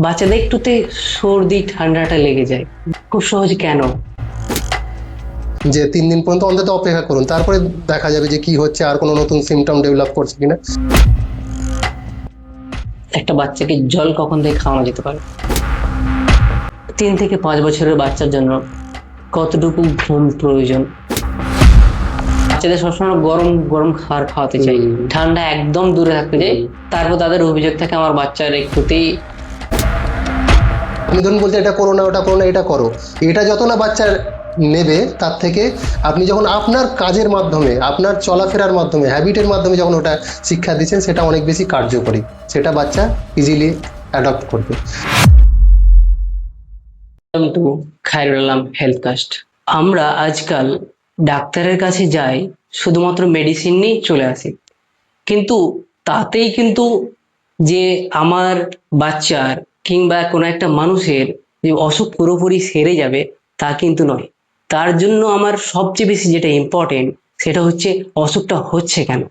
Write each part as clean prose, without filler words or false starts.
বাচ্চাদের একটুতে সর্দি ঠান্ডাটা লেগে যায় খুব সহজ কেন? যে 3 দিন পর্যন্ত অন্তত অপেক্ষা করুন, তারপরে দেখা যাবে যে কি হচ্ছে, আর কোনো নতুন সিমটম ডেভেলপ করছে কিনা। একটা বাচ্চাকে জল কখন থেকে খাওয়ানো যেতে পারে? 3 থেকে 5 বছরের বাচ্চার জন্য কতটুকু ঘুম প্রয়োজন? বাচ্চাদের সবসময় গরম গরম খাবার খাওয়াতে চাই, ঠান্ডা একদম দূরে থাকতে চাই। তারপর তাদের অভিযোগ থাকে আমার বাচ্চার একটুতেই। আপনি ধরুন বলছে এটা করো না, ওটা করো না, এটা করো। এটা যত না বাচ্চা নেবে, তার থেকে আপনি যখন আপনার কাজের মাধ্যমে, আপনার চলাফেরার মাধ্যমে, হ্যাবিটের মাধ্যমে যখন ওটা শিক্ষা দিচ্ছেন, সেটা অনেক বেশি কার্যকরী, সেটা বাচ্চা ইজিলি অ্যাডপ্ট করবে। টু খায়রুল আলম হেলথ কাস্ট। আমরা আজকাল ডাক্তারের কাছে যাই শুধুমাত্র মেডিসিন নিয়ে চলে আসি, কিন্তু তাতেই কিন্তু যে আমার বাচ্চার কিংবা কোনো একটা মানুষের যে অসুখ পুরোপুরি সেরে যাবে তা কিন্তু নয়। তার জন্য আমার সবচেয়ে বেশি যেটা ইম্পর্টেন্ট সেটা হচ্ছে অসুখটা হচ্ছে কেন,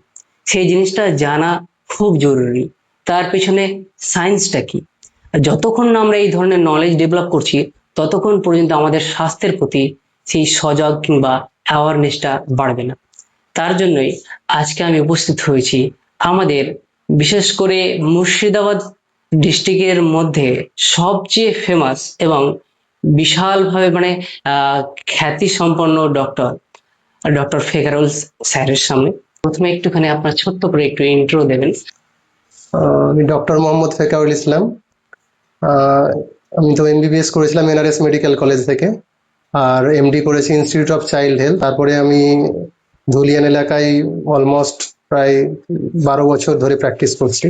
সেই জিনিসটা জানা খুব জরুরি। তার পেছনে সায়েন্সটা কি। আর যতক্ষণ না আমরা এই ধরনের নলেজ ডেভেলপ করছি ততক্ষণ পর্যন্ত আমাদের স্বাস্থ্যের প্রতি সেই সজাগ কিংবা অ্যাওয়ারনেসটা বাড়বে না। তার জন্যই আজকে আমি উপস্থিত হয়েছি আমাদের বিশেষ করে মুর্শিদাবাদ ডিস্ট্রিক্টের মধ্যে সবচেয়ে ফেমাস এবং বিশালভাবে খ্যাতি সম্পন্ন ডক্টর ডক্টর ফেকারুল স্যারের সামনে প্রথমে একটুখানি আপনার ছোট্ট করে একটু ইন্ট্রো দেবেন। আমি ডক্টর মোহাম্মদ ফেকারুল ইসলাম। আহ, আমি তো এমবিবিএস করেছিলাম এনআরএস মেডিকেল কলেজ থেকে, আর এমডি করেছি ইনস্টিটিউট অফ চাইল্ড হেলথ। তারপরে আমি ধুলিয়ান এলাকায় অলমোস্ট প্রায় 12 বছর ধরে প্র্যাকটিস করছি।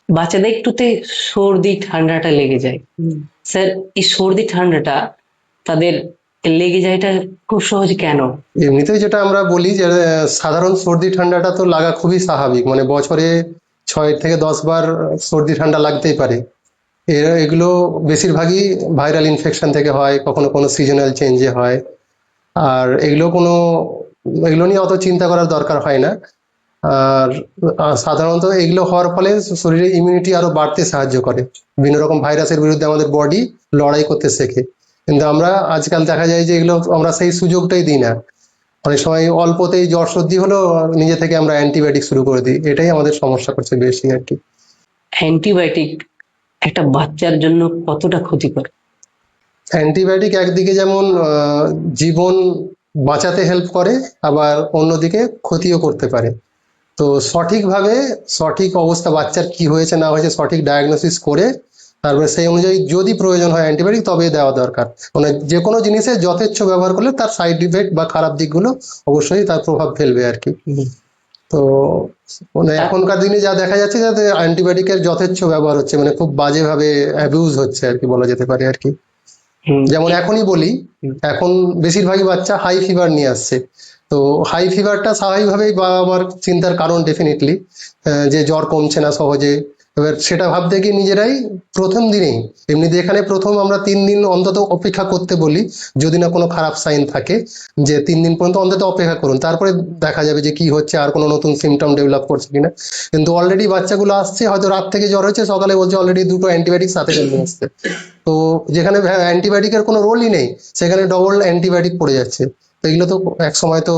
বাচ্চাদের একটুতে সর্দি ঠান্ডাটা লেগে যায়, স্যার এই সর্দি ঠান্ডাটা তাদের লেগে যায়, এটা খুব সহজ কেন? এমনিতেই যেটা আমরা বলি যে সাধারণ সর্দি ঠান্ডাটা তো লাগা খুবই স্বাভাবিক, মানে বছরে 6 থেকে 10 বার সর্দি ঠান্ডা লাগতেই পারে। এগুলো বেশিরভাগই ভাইরাল ইনফেকশন থেকে হয়, কখনো কোনো সিজনাল চেঞ্জে হয়। আর এগুলো নিয়ে অত চিন্তা করার দরকার হয় না। আর সাধারণত এগুলো হওয়ার ফলে শরীরে ইমিউনিটি আরো বাড়তে সাহায্য করে, বিভিন্ন রকম ভাইরাসের বিরুদ্ধে আমাদের বডি লড়াই করতে শেখে। কিন্তু আমরা আজকাল দেখা যায় যে এগুলো আমরা সেই সুযোগটাই দিই না। অনেক সময় অল্পতেই জ্বর সর্দি হলো, নিজে থেকে আমরা অ্যান্টিবায়োটিক শুরু করে দিই, এটাই আমাদের সমস্যা করছে বেশি আর কি। অ্যান্টিবায়োটিক একটা বাচ্চার জন্য কতটা ক্ষতিকর? অ্যান্টিবায়োটিক একদিকে যেমন জীবন বাঁচাতে হেল্প করে, আবার অন্যদিকে ক্ষতিও করতে পারে। তো সঠিকভাবে, সঠিক অবস্থা বাচ্চার কি হয়েছে না হয়েছে সঠিক ডায়াগনোসিস করে তারপরে সেই অনুযায়ী যদি প্রয়োজন হয় অ্যান্টিবায়োটিক তবে দেওয়া দরকার। মানে যে কোনো জিনিসের যথেচ্ছ ব্যবহার করলে তার সাইড ইফেক্ট বা খারাপ দিকগুলো অবশ্যই তার প্রভাব ফেলবে আর কি। তো মানে এখনকার দিনে যা দেখা যাচ্ছে যাতে অ্যান্টিবায়োটিকের যথেচ্ছ ব্যবহার হচ্ছে, মানে খুব বাজেভাবে অ্যাবিউজ হচ্ছে আর কি, বলা যেতে পারে আর কি। যেমন এখনই বলি, এখন বেশিরভাগই বাচ্চা হাই ফিভার নিয়ে আসছে। তো হাই ফিভারটা স্বাভাবিকভাবেই বাবা মার চিন্তার কারণ ডেফিনেটলি, যে জ্বর কমছে না সহজে। এবার সেটা ভাবতে গিয়ে নিজেরাই প্রথম দিনেই, এমনিতে এখানে প্রথম আমরা 3 দিন অন্তত অপেক্ষা করতে বলি, যদি না কোনো খারাপ সাইন থাকে, যে 3 দিন পর্যন্ত অন্তত অপেক্ষা করুন, তারপরে দেখা যাবে যে কি হচ্ছে, আর কোনো নতুন সিমটম ডেভেলপ করছে কিনা। কিন্তু অলরেডি বাচ্চাগুলো আসছে, হয়তো রাত থেকে জ্বর হয়েছে, সকালে বলছে অলরেডি 2টো অ্যান্টিবায়োটিক সাথে চলে আসছে। তো যেখানে অ্যান্টিবায়োটিকের কোনো রোলই নেই সেখানে ডবল অ্যান্টিবায়োটিক পড়ে যাচ্ছে। তো এগুলো তো এক সময় তো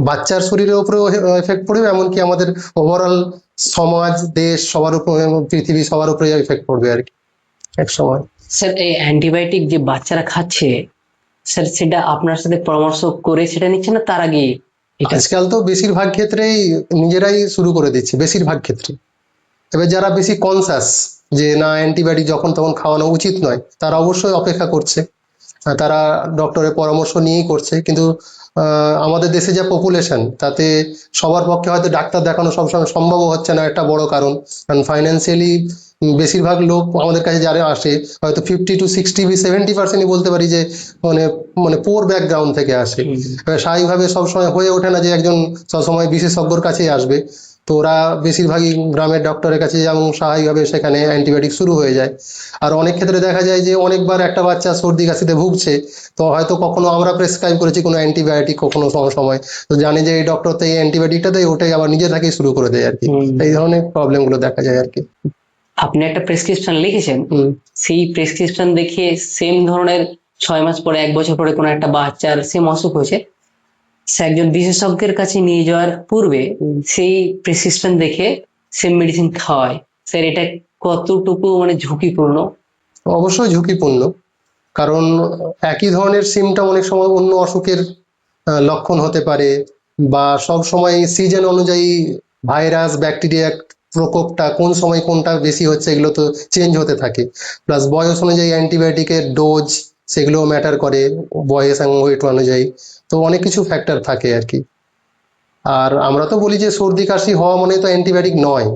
বাচ্চার শরীরের উপরেও এফেক্ট পড়বে, এমনকি আমাদের ওভারঅল সমাজ, দেশ, সবার উপর, পৃথিবী সবার উপরে এফেক্ট পড়বে আর কি এক সময়। স্যার এই অ্যান্টিবায়োটিক যে বাচ্চারা খাচ্ছে, স্যার সেটা আপনার সাথে পরামর্শ করে সেটা নিচ্ছে না তার আগে? আজকাল তো বেশিরভাগ ক্ষেত্রেই নিজেরাই শুরু করে দিচ্ছে, বেশিরভাগ ক্ষেত্রে। এবার যারা বেশি কনসাস যে না অ্যান্টিবায়োটিক যখন তখন খাওয়ানো উচিত নয়, তারা অবশ্যই অপেক্ষা করছে, তারা ডক্টরের পরামর্শ নিয়েই করছে। কিন্তু আমাদের দেশে যা পপুলেশন, তাতে সবার পক্ষে হয়তো ডাক্তার দেখানো সবসময় সম্ভব হচ্ছে না, একটা বড় কারণ। কারণ ফাইন্যান্সিয়ালি বেশিরভাগ লোক আমাদের কাছে যারা আসে, হয়তো 50 to 60 70%ই বলতে পারি যে মানে মানে পোর ব্যাকগ্রাউন্ড থেকে আসে। স্বাভাবিকভাবে সবসময় হয়ে ওঠে না যে একজন সবসময় বিশেষজ্ঞর কাছেই আসবে। তো ওরা বেশিরভাগই গ্রামের ডক্টরের কাছে যেমন স্বাভাবিকভাবে সেখানে অ্যান্টিবায়োটিক শুরু হয়ে যায়। আর অনেক ক্ষেত্রে দেখা যায় যে অনেকবার একটা বাচ্চা সর্দি কাশিতে ভুগছে, তো হয়তো কখনো আমরা প্রেসক্রাইব করেছি কোনো অ্যান্টিবায়োটিক, কখনো সময় তো জানি যে এই ডক্টর তো এই অ্যান্টিবায়োটিকটা দেয়, ওটাই আবার নিজে থেকেই শুরু করে দেয় আর কি। এই ধরনের প্রবলেম গুলো দেখা যায় আর কি। আপনি একটা প্রেসক্রিপশন লিখেছেন, হুম, সেই প্রেসক্রিপশন দেখে সেম ধরনের 6 মাস পরে 1 বছর পরে কোনো একটা বাচ্চার সেম অসুখ হয়েছে, সে একজন বিশেষজ্ঞের কাছে নিয়ে যাওয়ার পূর্বে সেই প্রেসক্রিপশন দেখে সেম মেডিসিন খাওয়ায়। স্যার, এটা কতটুকু মানে ঝুঁকিপূর্ণ? অবশ্যই ঝুঁকিপূর্ণ। কারণ একই ধরনের সিমটম অনেক সময় অন্য অসুখের লক্ষণ হতে পারে, বা সব সময় সিজন অনুযায়ী ভাইরাস ব্যাকটেরিয়া প্রকোপটা কোন সময় কোনটা বেশি হচ্ছে এগুলো তো চেঞ্জ হতে থাকে। প্লাস বয়স অনুযায়ী অ্যান্টিবায়োটিকের ডোজ সেগুলো ম্যাটার করে, বয়স এবং ওয়েট অনুযায়ী। তো অনেক কিছু ফ্যাক্টর থাকে আর কি। আর আমরা তো বলি যে সর্দি কাশি হওয়া মানে তো অ্যান্টিবায়োটিক নয়।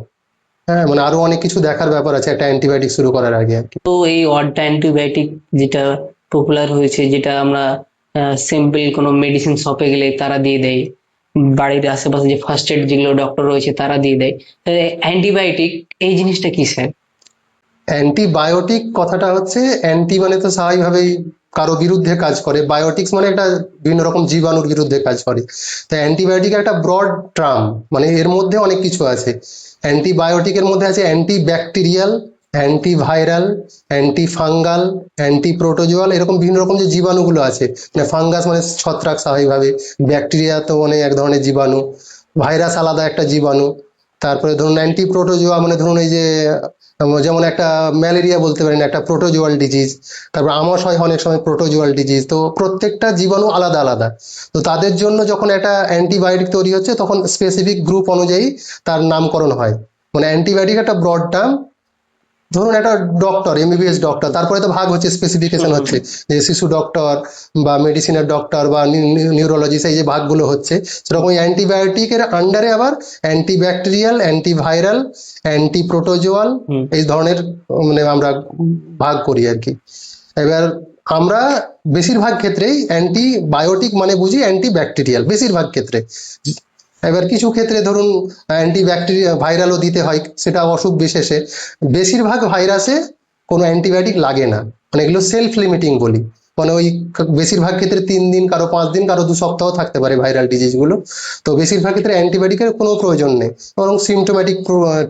হ্যাঁ, মানে আরো অনেক কিছু দেখার ব্যাপার আছে একটা অ্যান্টিবায়োটিক শুরু করার আগে আর কি। তো এই অডটা অ্যান্টিবায়োটিক যেটা পপুলার হয়েছে, যেটা আমরা সিম্পল কোনো মেডিসিন শপে গেলে তারা দিয়ে দেয়, বাড়ির আশেপাশে যে ফার্স্ট এড যেগুলো ডক্টর রয়েছে তারা দিয়ে দেয়, অ্যান্টিবায়োটিক এই জিনিসটা কি স্যার? অ্যান্টিবায়োটিক কথাটা হচ্ছে, অ্যান্টি মানে তো স্বাভাবিকভাবেই কারো বিরুদ্ধে কাজ করে, বায়োটিক্স মানে একটা বিভিন্ন রকম জীবাণুর বিরুদ্ধে কাজ করে। তো অ্যান্টিবায়োটিক একটা ব্রড টার্ম, মানে এর মধ্যে অনেক কিছু আছে। অ্যান্টিবায়োটিকের মধ্যে আছে anti bacterial, antiviral, anti fungal, anti protozoal, এরকম বিভিন্ন রকম যে জীবাণুগুলো আছে। মানে ফাঙ্গাস মানে ছত্রাক স্বাভাবিকভাবে, ব্যাকটেরিয়া তো মানে এক ধরনের জীবাণু, ভাইরাস আলাদা একটা জীবাণু। তারপরে ধরুন অ্যান্টি প্রোটোজোয়া মানে ধরুন এই যে যেমন একটা ম্যালেরিয়া বলতে পারেন একটা প্রোটোজোয়াল ডিজিজ, তারপর আমাশয় অনেক সময় প্রোটোজোয়াল ডিজিজ। তো প্রত্যেকটা জীবাণু আলাদা আলাদা। তো তাদের জন্য যখন একটা অ্যান্টিবায়োটিক তৈরি হচ্ছে তখন স্পেসিফিক গ্রুপ অনুযায়ী তার নামকরণ হয়। মানে অ্যান্টিবায়োটিক একটা ব্রড টার্ম। ধরুন একটা ডক্টর, এমবিবিএস ডক্টর, তারপরে তো ভাগ হচ্ছে, স্পেসিফিকেশন হুম, হচ্ছে যে শিশু ডক্টর বা মেডিসিনের ডক্টর বা নিউরোলজিস্ট, এই যে ভাগগুলো হচ্ছে সেরকম অ্যান্টিবায়োটিকের আন্ডারে আবার অ্যান্টিব্যাকটেরিয়াল, অ্যান্টিভাইরাল, অ্যান্টি প্রোটোজোয়াল হুম। এই ধরনের মানে আমরা ভাগ করি আর কি। এবার আমরা বেশিরভাগ ক্ষেত্রেই অ্যান্টিবায়োটিক মানে বুঝি অ্যান্টিব্যাকটেরিয়াল বেশিরভাগ ক্ষেত্রে। এবার কিছু ক্ষেত্রে ধরুন অ্যান্টিব্যাকটেরিয়া ভাইরালও দিতে হয়, সেটা অসুখ বিশেষে। বেশিরভাগ ভাইরাসে কোনো অ্যান্টিবায়োটিক লাগে না, মানে এগুলো সেলফ লিমিটিং বলি। মানে ওই বেশিরভাগ ক্ষেত্রে 3 দিন, কারো 5 দিন, কারো 2 সপ্তাহ থাকতে পারে ভাইরাল ডিজিজগুলো। তো বেশিরভাগ ক্ষেত্রে অ্যান্টিবায়োটিকের কোনো প্রয়োজন নেই, বরং সিমটোম্যাটিক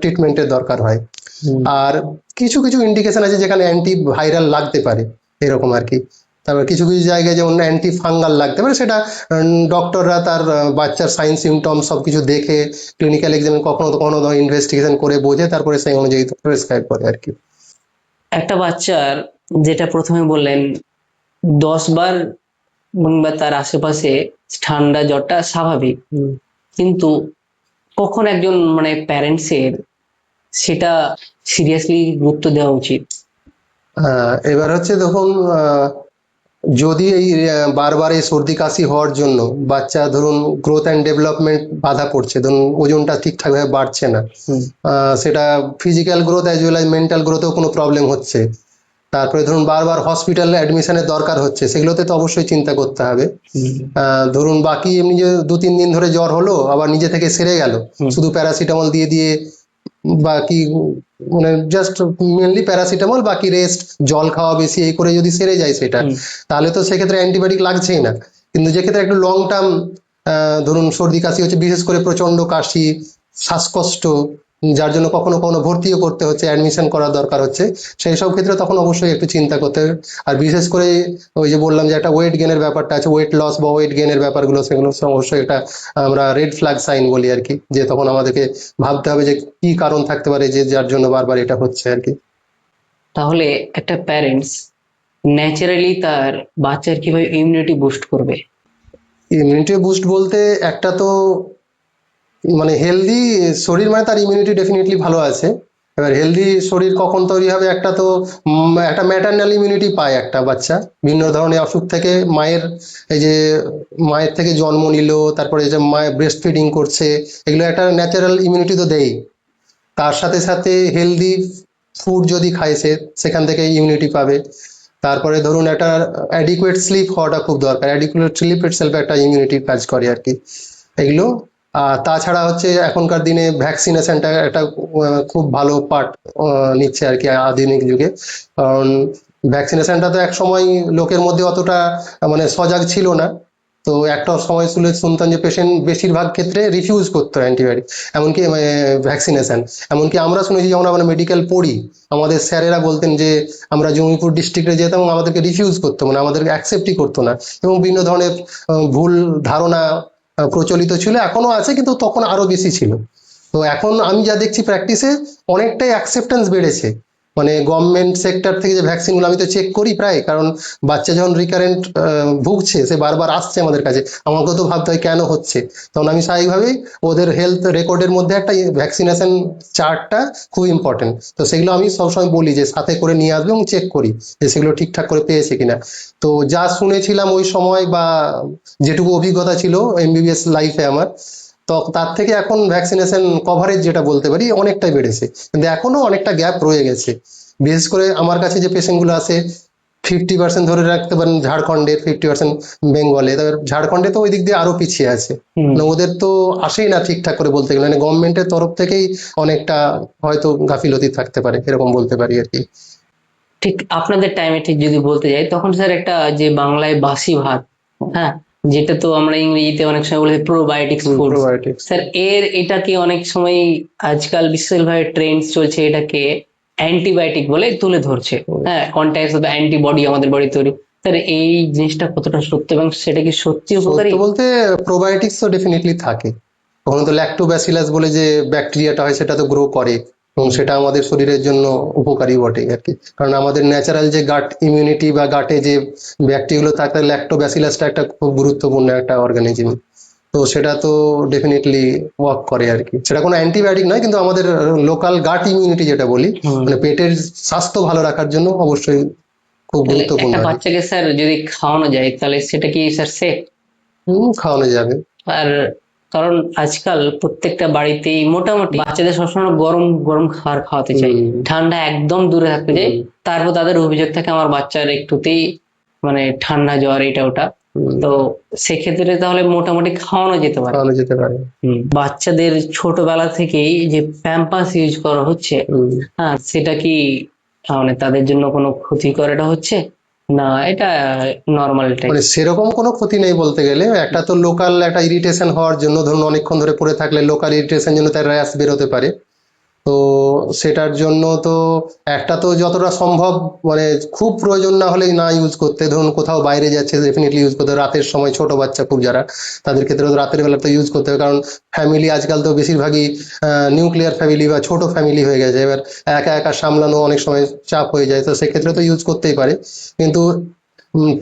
ট্রিটমেন্টের দরকার হয়। হুম। আর কিছু কিছু ইন্ডিকেশন আছে যেখানে অ্যান্টি ভাইরাল লাগতে পারে, এরকম আর কি। তারপর কিছু কিছু জায়গায় যেমন অ্যান্টি ফাঙ্গাল লাগতে পারে, সেটা ডক্টররা তার বাচ্চার সাইন সিমটম সবকিছু দেখে ক্লিনিক্যাল এক্সামিন কখনো কখনো ইনভেস্টিগেশন করে বোঝে, তারপরে সেই অনুযায়ী প্রেসক্রাইব করে আর কি। একটা বাচ্চার, যেটা প্রথমে বললেন, 10 বার কিংবা তার আশেপাশে ঠান্ডা জ্বরটা স্বাভাবিক, কিন্তু কখন একজন মানে প্যারেন্টসের সেটা সিরিয়াসলি গুরুত্ব দেওয়া উচিত? এবার হচ্ছে দেখুন, যদি এই বারবার এই সর্দি কাশি হওয়ার জন্য বাচ্চা ধরুন গ্রোথ অ্যান্ড ডেভেলপমেন্ট বাধা পড়ছে, ধরুন ওজনটা ঠিকঠাকভাবে বাড়ছে না, হুম, সেটা physical growth as well as mental গ্রোথেও কোনো প্রবলেম হচ্ছে, তারপরে ধরুন বারবার হসপিটালে অ্যাডমিশনের দরকার হচ্ছে, সেগুলোতে তো অবশ্যই চিন্তা করতে হবে। হুম, ধরুন বাকি এমনি যে 2-3 দিন ধরে জ্বর হলো আবার নিজে থেকে সেরে গেল, হুম, শুধু প্যারাসিটামল দিয়ে দিয়ে, বাকি মানে জাস্ট মেনলি প্যারাসিটামল, বাকি রেস্ট, জল খাওয়া বেশি, এই করে যদি সেরে যায় সেটা, হুম, তাহলে তো সেক্ষেত্রে অ্যান্টিবায়োটিক লাগছেই না। কিন্তু যে ক্ষেত্রে একটু লং টার্ম ধরুন সর্দি কাশি হচ্ছে, বিশেষ করে প্রচন্ড কাশি, শ্বাসকষ্ট, যার জন্য কখনো কখনো ভর্তিও করতে হচ্ছে, অ্যাডমিশন করার দরকার হচ্ছে, সেই সব ক্ষেত্রে তখন অবশ্যই একটু চিন্তা করতে হবে। আর বিশেষ করে ওই যে বললাম যে একটা ওয়েট গেনের ব্যাপারটা আছে, ওয়েট লস বা ওয়েট গেনের ব্যাপারগুলো, সেগুলো অবশ্যই এটা আমরা রেড ফ্ল্যাগ সাইন বলি আর কি, যে তখন আমাদেরকে ভাবতে হবে যে কি কারণ থাকতে পারে যে যার জন্য বারবার এটা হচ্ছে আর কি। তাহলে একটা প্যারেন্টস ন্যাচারালি তার বাচ্চার কিভাবে ইমিউনিটি বুস্ট করবে? ইমিউনিটি বুস্ট বলতে একটা তো মানে হেলদি শরীর মানে তার ইমিউনিটি ডেফিনেটলি ভালো আছে। এবার হেলদি শরীর কখন তৈরি হবে, একটা তো একটা ম্যাটারনাল ইমিউনিটি পায় একটা বাচ্চা বিভিন্ন ধরনের অসুখ থেকে, মায়ের এই যে মায়ের থেকে জন্ম নিল, তারপরে এই যে মায়ের ব্রেস্ট ফিডিং করছে, এগুলো একটা ন্যাচারাল ইমিউনিটি তো দেয়। তার সাথে সাথে হেলদি ফুড যদি খায় সে, সেখান থেকে ইমিউনিটি পাবে। তারপরে ধরুন একটা অ্যাডিকুয়েট স্লিপ হওয়াটা খুব দরকার, অ্যাডিকুয়েট স্লিপ ইটসেলফ একটা ইমিউনিটির কাজ করে আর কি, এগুলো। আর তাছাড়া হচ্ছে এখনকার দিনে ভ্যাকসিনেশনটা একটা খুব ভালো পার্ট নিচ্ছে আর কি আধুনিক যুগে। কারণ ভ্যাকসিনেশনটা তো এক সময় লোকের মধ্যে অতটা মানে সজাগ ছিল না, তো একটা সময় শুনতাম যে পেশেন্ট বেশিরভাগ ক্ষেত্রে রিফিউজ করতো অ্যান্টিবায়োটিক, এমনকি ভ্যাকসিনেশন। এমনকি আমরা শুনেছি যখন আমরা মেডিকেল পড়ি, আমাদের স্যারেরা বলতেন যে আমরা জঙ্গিপুর ডিস্ট্রিক্টে যেতাম এবং আমাদেরকে রিফিউজ করতো, মানে আমাদেরকে অ্যাকসেপ্টই করতো না। এবং বিভিন্ন ধরনের ভুল ধারণা প্রচলিত ছিল, এখনো আছে, কিন্তু তখন আরো বেশি ছিল। তো এখন আমি যা দেখছি প্র্যাকটিসে অনেকটাই অ্যাকসেপ্টেন্স বেড়েছে। মানে গভর্নমেন্ট সেক্টর থেকে যে ভ্যাকসিনগুলো আমি তো চেক করি প্রায়, কারণ বাচ্চা যখন রিকারেন্ট ভুগছে, সে বারবার আসছে আমাদের কাছে, আমাকেও তো ভাবতে হয় কেন হচ্ছে। তখন আমি স্বাভাবিকভাবেই ওদের হেলথ রেকর্ডের মধ্যে একটা ভ্যাকসিনেশন চার্টটা খুব ইম্পর্টেন্ট, তো সেগুলো আমি সবসময় বলি যে সাথে করে নিয়ে আসবে এবং চেক করি যে সেগুলো ঠিকঠাক করে পেয়েছে কিনা। তো যা শুনেছিলাম ওই সময় বা যেটুকু অভিজ্ঞতা ছিল এমবিবিএস লাইফে আমার, তো তার থেকে এখন ভ্যাকসিনেশন কভারেজ যেটা বলতে পারি অনেকটাই বেড়েছে, কিন্তু এখনো অনেকটা গ্যাপ রয়ে গেছে। বিশেষ করে আমার কাছে যে পেশেন্টগুলো আসে, 50% ধরে রাখতে পারেন ঝাড়খণ্ডের, 50% বেঙ্গলে, তবে ঝাড়খণ্ডে তো ওই দিক দিয়ে আরো পিছিয়ে আছে। হুম। মানে ওদের তো আসেই না ঠিকঠাক করে বলতে গেলে, মানে গভর্নমেন্টের তরফ থেকেই অনেকটা হয়তো গাফিলতি থাকতে পারে, এরকম বলতে পারি আর কি। ঠিক আপনাদের টাইমে ঠিক যদি বলতে যাই, তখন স্যার একটা যে বাংলায় বাসি ভাত, হ্যাঁ, যেটা তো আমরা ইংরেজিতে অনেক সময় বলি প্রোবায়োটিক্স ফুড, প্রোবায়োটিক্স। স্যার এটাকে অনেক সময় আজকাল বিশ্বভাবে ট্রেন্ড চলছে, এটাকে অ্যান্টিবায়োটিক বলে তুলে ধরছে। হ্যাঁ, কন্ট্যাক্ট অফ অ্যান্টিবডি আমাদের বডি তৈরি। স্যার এই জিনিসটা কতটা সত্য এবং সেটা কি সত্যি উপকারী? সত্য বলতে প্রোবায়োটিক্স তো ডেফিনেটলি থাকে। কখনো তো ল্যাক্টোব্যাসিলাস বলে যে ব্যাকটেরিয়াটা হয় সেটা তো গ্রো করে, এবং সেটা আমাদের শরীরের জন্য উপকারী বটে আর কি। কারণ আমাদের ন্যাচারাল যে গাট ইমিউনিটি বা গাটে যে ব্যাকটেরিয়াগুলো থাকে, ল্যাক্টোব্যাসিলাসটা একটা খুব গুরুত্বপূর্ণ একটা অর্গানিজম। তো সেটা তো ডেফিনেটলি ওয়ার্ক করে আর কি। সেটা কোনো অ্যান্টিবায়োটিক নয়, কিন্তু আমাদের লোকাল গাট ইমিউনিটি যেটা বলি, হুম। মানে পেটের স্বাস্থ্য ভালো রাখার জন্য অবশ্যই খুব তাহলে গুরুত্বপূর্ণ একটা আর কি। বাচ্চাকে স্যার যদি খাওয়ানো যায় তাহলে সেটা কি স্যার সেফ? খাওয়ানো যাবে। আর কারণ আজকাল প্রত্যেকটা বাড়িতেই মোটামুটি বাচ্চাদের সবসময় গরম গরম খাবার খাওয়াতে চাই, হুম। ঠান্ডা একদম দূরে থাকতে চাই। হুম। তারপর তাদের অভিযোগ থাকে আমার বাচ্চার একটুতেই মানে ঠান্ডা জ্বর এটা ওটা। হুম। তো সেক্ষেত্রে তাহলে মোটামুটি খাওয়ানো যেতে পারে। খাওয়ানো যেতে পারে। বাচ্চাদের ছোটবেলা থেকেই যে প্যাম্পাস ইউজ করা হচ্ছে, হুম। হ্যাঁ, সেটা কি মানে তাদের জন্য কোনো ক্ষতিকর এটা হচ্ছে, না এটা নর্মাল টাইপ? মানে সেরকম কোনো ক্ষতি নেই বলতে গেলে। একটা তো লোকাল একটা ইরিটেশন হওয়ার জন্য, ধরুন অনেকক্ষণ ধরে পড়ে থাকলে লোকাল ইরিটেশন জন্য তার র্যাশ বেরোতে পারে। তো সেটার জন্য তো একটা তো যতটা সম্ভব, মানে খুব প্রয়োজন না হলে না ইউজ করতে। ধরুন কোথাও বাইরে যাচ্ছে ডেফিনেটলি ইউজ করতে হবে। রাতের সময় ছোট বাচ্চা খুব যারা, তাদের ক্ষেত্রে তো রাতের বেলা তো ইউজ করতে হবে, কারণ ফ্যামিলি আজকাল তো বেশিরভাগই নিউক্লিয়ার ফ্যামিলি বা ছোট ফ্যামিলি হয়ে গেছে। এবার একা একা সামলানো অনেক সময় চাপ হয়ে যায়, তো সেক্ষেত্রে তো ইউজ করতেই পারে। কিন্তু